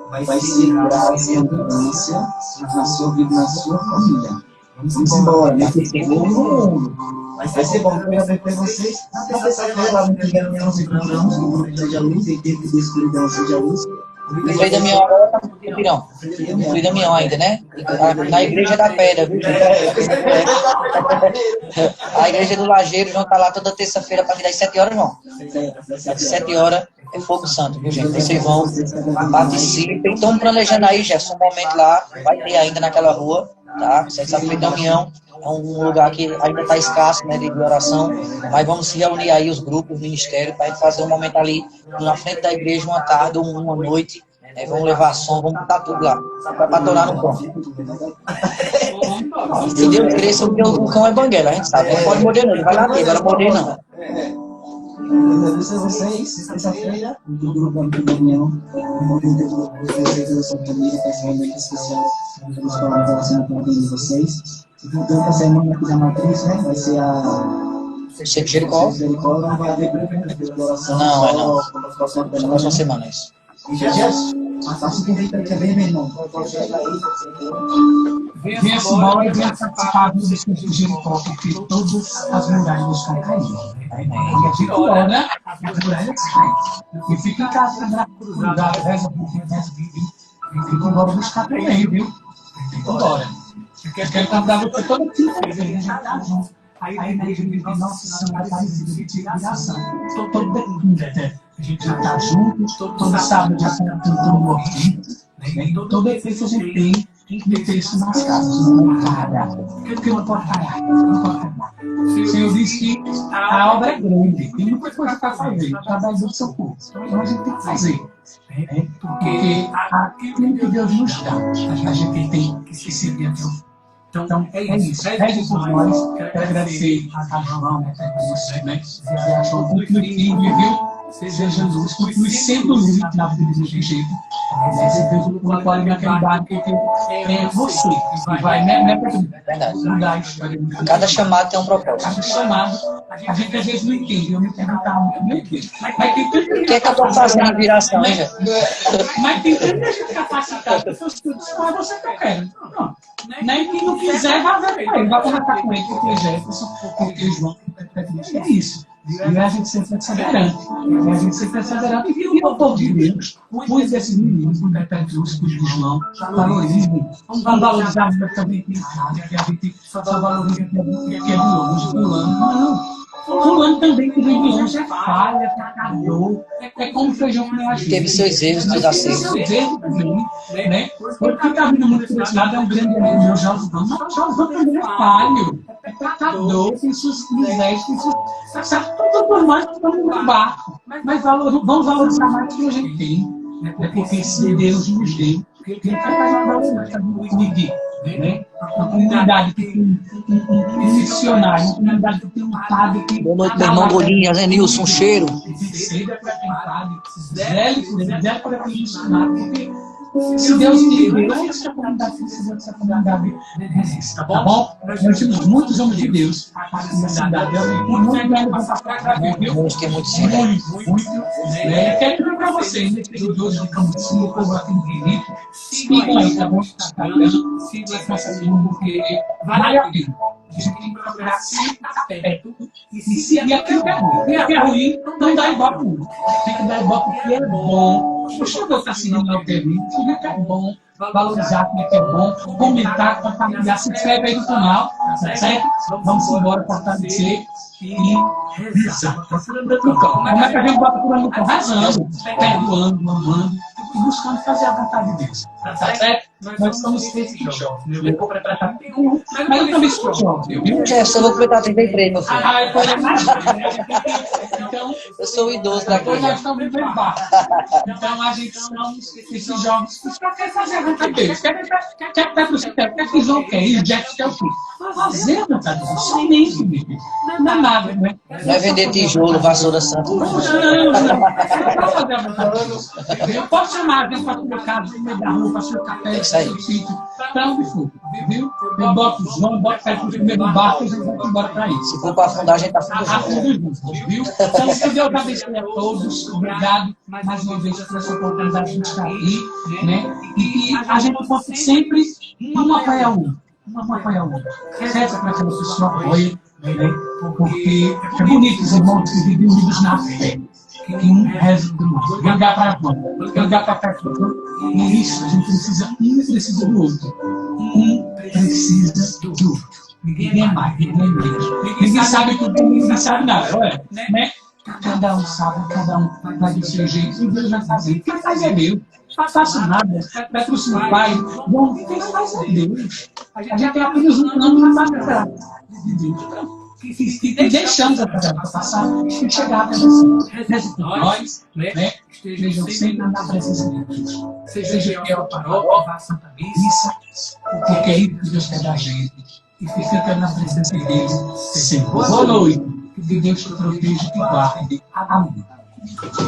Vai ser graça e abundância na sua vida, na sua família. Vamos embora, né? Porque todo mundo. Vai ser bom, eu quero ver vocês. Na terça-feira, lá no Pinguelo, nós nos encontramos no grupo Seja Luz, em tempo de escuridão Seja Luz. O Frei Damião agora tá no Pirão. O Frei Damião ainda, né? Na Igreja da Pedra, viu, gente? A Igreja do Lajeiro, João tá lá toda terça-feira a partir das 7 horas, João. Às 7 horas é Fogo Santo, viu, gente? Vocês vão, participem. Estão planejando aí, Gerson, um momento lá, vai ter ainda naquela rua, tá? Você sabe, Frei Damião é um lugar que ainda está escasso, né, de oração, mas vamos se reunir aí, os grupos, o ministério, para fazer um momento ali, na frente da igreja, uma tarde ou uma noite, né, vamos levar som, vamos botar tudo lá, para patorar no pão. Se Deus cresça, o cão é banguela, a gente sabe, não pode morder não, ele vai lá dentro, agora morder não. Eu agradeço a vocês, terça-feira, do grupo Amigo da União, da sua família, que é esse momento especial, vamos falar da relação com de vocês. Então, essa semana aqui da Matriz, né, vai ser a... Jericó? Jericó, não vai haver grupo de exploração. Não, é não. Só na próxima semana, isso. Assim que a gente quer ver, meu irmão, Venha esse mal e venha participar do discurso de Jericó, porque todas as muralhas estão caindo. E a gente ora, as muralhas caem. E fica em casa, cruzado, reza, e fica embora buscar também, viu? Fica embora. Eu quero convidar você toda quinta-feira, a gente tá junto. Aí na igreja me diz, nossa senhora, Aparecida de Tiração. Toda quinta, a gente já tá junto, todo sábado já tá cantando aqui. Toda vez que a gente tem que ter isso nas casas, não parar. Porque não pode parar, não pode parar. O Senhor disse que a obra é grande, tem muita coisa para fazer, através do seu corpo. Então a gente tem que fazer. Porque aquilo que Deus nos dá, a gente tem que seguir até o fim. Então, é isso. Reze por nós. Quero agradecer a João, né? Você achou muito incrível, viu? Seja luz, continue sendo luz na vida de jeito. Esse Deus não pode me acreditar, porque é você que vai, né? Mudar a história. Cada chamado tem um propósito. Cada chamado, a gente às vezes não entende. Eu me perguntava muito, não entendo. Mas tem tanta gente. O que é que eu estou fazendo na viração, hein, gente? Mas tem tanta gente capacitada. Você que eu quero. Não. Nem quem não quiser, vai ver com ele. Vai conversar com ele, porque Jefferson, porque João, é isso. E a gente sempre é perseverante. E a gente sempre é perseverante. E o povo de Deus, muitos desses meninos, como Petrus, de João, valorizem. Vamos valorizar também que a gente só valoriza que é de longe, fulano. Não. Fulano também que vem de longe é falha, é pecador, é como feijão com a gente. Teve seus erros, seus acertos. Seus erros também, né? Porque está vindo muito por esse lado, é um grande amigo meu, Josvão. Mas Josvão também é falho, é pecador, tem suas misérias, tem suas... Sabe, tudo por nós estamos no barco. Mas vamos valorizar mais o que a gente tem. É porque se Deus nos deu, quem vai valorizar medir. Né? Uma comunidade que tem um missionário, uma comunidade que tem um padre que... Boa noite, meu irmão Bolinha, Zé Nilson, cheiro. Cedo é para quem padre, zero para quem missionário, porque se Deus me deu, essa comunidade precisa dessa comunidade, tá bom? Nós temos muitos homens de Deus na cidade, muito velho Tem muito sim. muito. Quero dizer para vocês, né, seguidores de Cambuci, o povo aqui no Rio, sigam aí, tá bom? Sigam essa turma, porque vale a pena. A gente tem que procurar sempre estar perto e seguir aquilo que é ruim. O que é ruim, não dá ibope muito. Tem que dar ibope porque é bom. Deixa eu estar seguindo o que é ruim, seguir o que é bom, valorizar o que é bom, comentar, compartilhar, se inscreve aí no canal, certo? Vamos embora fortalecer e rezar. Como é que a gente vai procurando o pão? Rezando, perdoando, amando e buscando fazer a vontade de Deus. Tá certo? Nós estamos feitos de jovens. Eu vou completar 31, mas eu também sou jovem, viu? Gerson, eu vou completar 33, meu filho. Então, Eu sou o idoso daqui. depois nós estamos bem baixo. Então, a gente são esses jovens que só quer fazer a vontade de Deus. Quer Petrus quer que João quer, e o Jackson quer o quê? Fazer a vontade de Deus. Somente, meu filho. Não é nada, né? Não é vender tijolo, vassoura santa. Não posso fazer a vontade de Deus. Eu posso chamar alguém para o meu carro, no meio da rua, para o seu café, para o seu sítio, para onde for, viu? Eu boto o João, boto o Petrus no mesmo barco e a gente vai embora para isso. Se for para afundar, a gente tá afundando. Viu? Então, se Deus abençoe a todos, obrigado mais uma vez por essa oportunidade de estar aqui, né? E que a gente possa sempre um apoiar o outro. Um apoiar o outro. Reza para que você se apoie, né? Porque é bonito os irmãos que vivem unidos na fé. que um reza do outro. Quer ligar para a mão, quer ligar para a pessoa. E isso, a gente precisa, um precisa do outro. Um precisa do outro. Ninguém é mais, ninguém é menos. Ninguém sabe tudo, ninguém sabe nada. Olha, né? Cada um sabe, cada um vai do seu jeito. E Deus vai fazer. Quem faz é Deus. Não faço nada. Vai para o seu pai. Bom, quem faz é Deus. A gente tem apenas um plano na barra de Deus. Que deixamos a passar e chegar até você. Reze por nós, né? Estejam sempre na presença de Deus. Seja fiel à paróquia, vá à Santa Missa, porque é isso que Deus quer da gente. E fica na presença de Deus sempre. Boa noite. Que Deus te proteja e te guarde. Amém.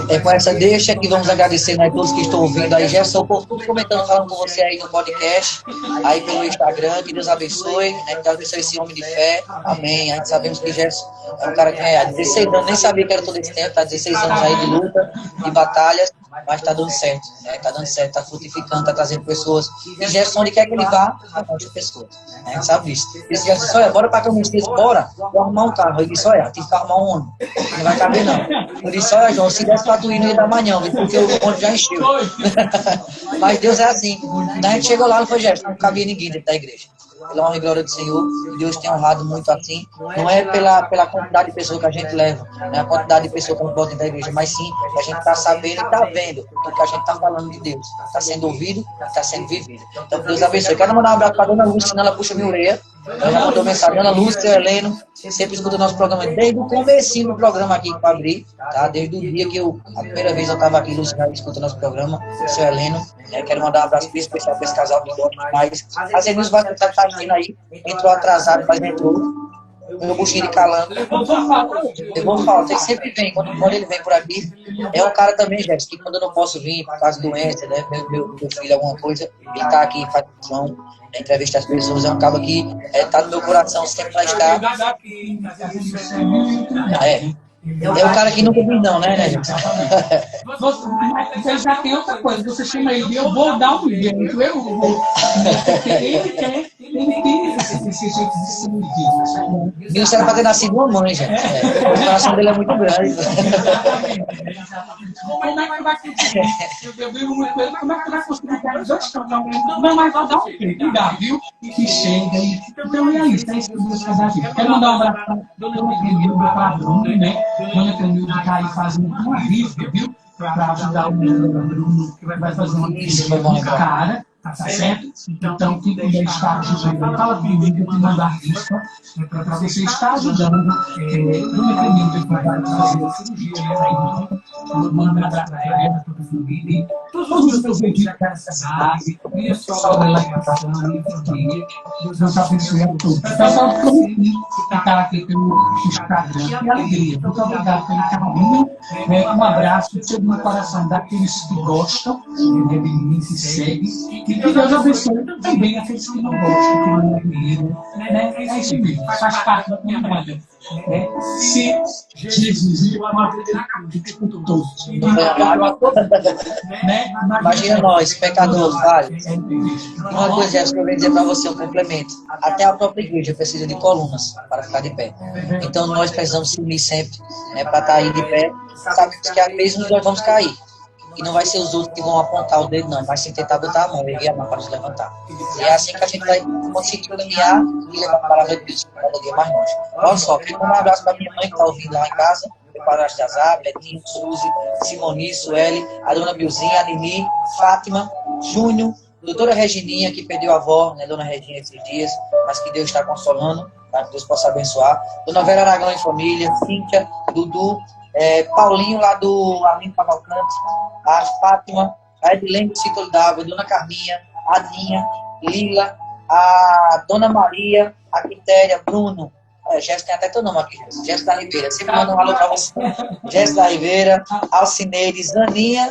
É com essa deixa que vamos agradecer a todos que estão ouvindo aí. Gerson, por tudo comentando, falando com você aí no podcast, aí pelo Instagram. Que Deus abençoe, né? Que Deus abençoe esse homem de fé. Amém. A gente sabemos que Gerson é um cara que há 16 anos, nem sabia que era todo esse tempo, tá 16 anos aí de luta, de batalhas, mas tá dando certo, né? Tá dando certo, tá frutificando, tá trazendo pessoas. E Gerson, onde quer que ele vá, arranja pessoas. Né? A gente sabe disso. Disse Gerson, olha, bora pra Caminhos, bora, vou arrumar um carro. Ele disse, olha, tive que arrumar um ônibus. Não vai caber, não. Eu disse, olha, João, se desse pra tu ir no dia da manhã, porque o ônibus já encheu. Mas Deus é assim. Daí a gente chegou lá, não foi Gerson, não cabia ninguém dentro da igreja. Pela honra e glória do Senhor, Deus tem honrado muito assim. Não é pela quantidade de pessoas que a gente leva, não é a quantidade de pessoas que a gente bota dentro da igreja, mas sim que a gente está sabendo e está vendo o que a gente está falando de Deus. Está sendo ouvido e está sendo vivido. Então, Deus abençoe. Quero mandar um abraço para a dona Lúcia, senão ela puxa minha orelha. Ela já mandou mensagem. Dona Lúcia, Heleno, sempre escuta o nosso programa, desde o comecinho do programa aqui para abrir, tá? Desde o dia que a primeira vez eu estava aqui, Lúcia já escuta o nosso programa, seu Heleno. Quero mandar um abraço bem especial para esse casal que gosta demais. A Zenilson vai estar assistindo aí, entrou atrasado, mas entrou. Meu buchinho de calango. Eu vou falar, ele sempre vem, quando ele vem por aqui. É um cara também, gente, que quando eu não posso vir por causa de doença, né? Meu filho, alguma coisa, ele tá aqui, faz função, entrevista as pessoas, é um cara que tá no meu coração, sempre vai estar. É o cara que nunca diz não, né, gente? Você já tem outra coisa, você chama ele de eu vou dar um jeito, eu vou. Porque ele tem esse jeito de se medir. Nilson era pra ter nascido uma mãe, gente. O coração dele é muito grande. Como é que vai conseguir? Eu vivo muito com ele, como é que vai conseguir dar os dois caminhos? Não, mas vai dar um jeito, cuidar, viu? Que chega aí. Então é isso, é isso que Deus quer dar gente. Quero mandar um abraço para Dona Clemilda, para a Bruna, né? Dona Clemilda está aí fazendo uma rifa, viu? Para ajudar o Bruno, que vai fazer uma rifa de cara. Tá certo? Então, quem puder estar ajudando, fala comigo que mandar risco para você estar ajudando. Dona Clemilda, que vai fazer a cirurgia, manda um abraço para ela, para a família, todos os meus pedidos para essa cidade, minha sogra lá em Catarina, família, Deus abençoe a todos. Pessoal do Comitê, que está aqui pelo Instagram, que alegria. Muito obrigado pelo carinho. Um abraço do meu coração daqueles que gostam, de mim, que seguem. E que Deus abençoe também aqueles que não gostam, que não é dinheiro. É isso mesmo, faz parte da minha vida. Se Jesus com todos. Imagina nós, pecadores, vale. Uma coisa, Jefferson, que eu quero dizer para você, um complemento. Até a própria igreja precisa de colunas para ficar de pé. Então nós precisamos se unir sempre, para estar aí de pé. Sabemos que às vezes nós vamos cair. E não vai ser os outros que vão apontar o dedo, não. Vai sim tentar botar a mão, erguer a mão para nos levantar. E é assim que a gente vai conseguir caminhar e levar a palavra de Deus para alguém mais longe. Olha só, queria mandar um abraço para minha mãe que está ouvindo lá em casa, meu padrasto de Azar, Betinho, Suzy, Simoni, Sueli, a dona Bilzinha, a Nini, Fátima, Júnior, doutora Regininha, que perdeu a avó, né, dona Reginha, esses dias, mas que Deus está consolando, para que Deus possa abençoar. Dona Vera Aragão e família, Cíntia, Dudu, Paulinho lá do Arlindo Cavalcante, a Fátima, a Edilene do Cítolo d'Água, a Dona Carminha, a Dinha, Lila, a Dona Maria, a Quitéria, Bruno, Jéssica tem até teu nome aqui, Jéssica Ribeira, sempre manda um alô para você, Jéssica Ribeira, Alcineide, Zaninha,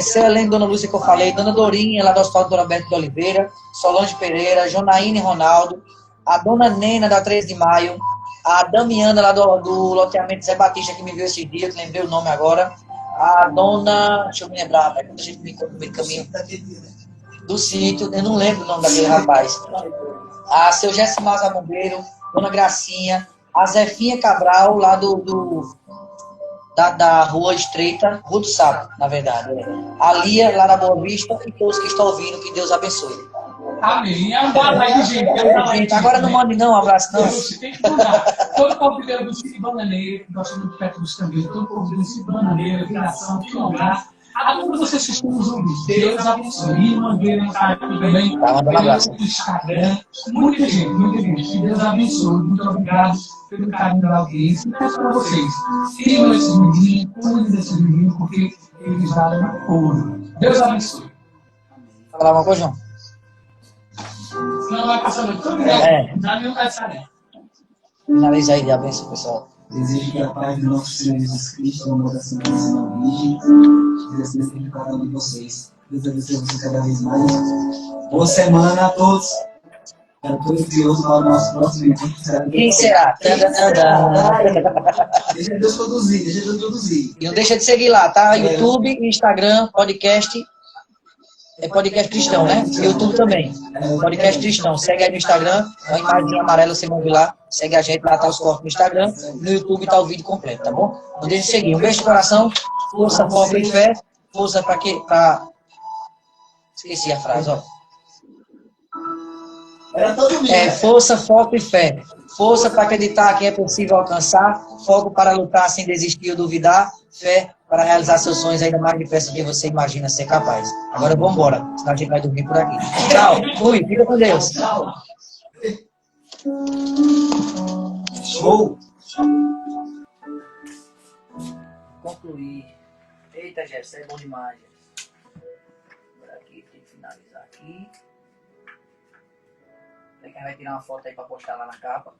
Celene, Dona Lúcia que eu falei, Dona Dorinha, lá do Hospital do Roberto de Oliveira, Solange Pereira, Jonaíne Ronaldo, a Dona Nena da 13 de Maio, a Damiana lá do loteamento Zé Batista, que me viu esse dia, que lembrei o nome agora. A dona, deixa eu me lembrar, quando a gente me encontra no meio do caminho do sítio, eu não lembro o nome daquele rapaz. A seu Gessimar Zabombeiro, Dona Gracinha, a Zefinha Cabral, lá do da Rua Estreita, Rua do Sapo, na verdade. A Lia, lá na Boa Vista, e todos que estão ouvindo, que Deus abençoe. Amém. É uma live, gente. Gente, agora não mande não, um abraço não. Você tem que mandar. Todo o povo do Cid Bananeira, que nós estamos perto dos também, todo o povo do Cid Bananeira, Viração, Quilombar, a todos vocês que estão nos ouvindo, Deus abençoe, mandei mensagem também pelo Instagram, muita gente, que Deus abençoe, muito obrigado pelo carinho da audiência, e peço para vocês, sigam esses meninos, cuidem desses meninos, porque eles valem ouro. Deus abençoe. Falar uma coisa, João? Senão vai passar muito. Muito obrigado. Já não vai saber. Finaliza aí de abençoe, pessoal. Desejo que a paz do nosso Senhor Jesus Cristo, o amor da Santa Virgem, esteja sempre com cada um de vocês. Deus abençoe vocês cada vez mais. Boa semana a todos. Quero todos curiosos para o nosso próximo encontro. Quem será? Deixa Deus produzir. E não deixa de seguir lá, tá? YouTube, Instagram, podcast. É podcast cristão, né? YouTube também. Podcast cristão. Segue aí no Instagram. A imagem amarela você move lá. Segue a gente, lá tá os cortes no Instagram. No YouTube tá o vídeo completo, tá bom? Não deixa de seguir. Um beijo de coração. Força, foco e fé. Força pra quê? Esqueci a frase, ó. Força, foco e fé. Força para acreditar que é possível alcançar. Foco para lutar sem desistir ou duvidar. Fé para realizar seus sonhos ainda mais depressa do que você imagina ser capaz. Agora vamos embora, senão a gente vai dormir por aqui. Tchau, fui, fica com Deus. Show! Concluir. Eita, Jéssica, é bom demais. Agora aqui, tem que finalizar aqui. Quem vai tirar uma foto aí para postar lá na capa.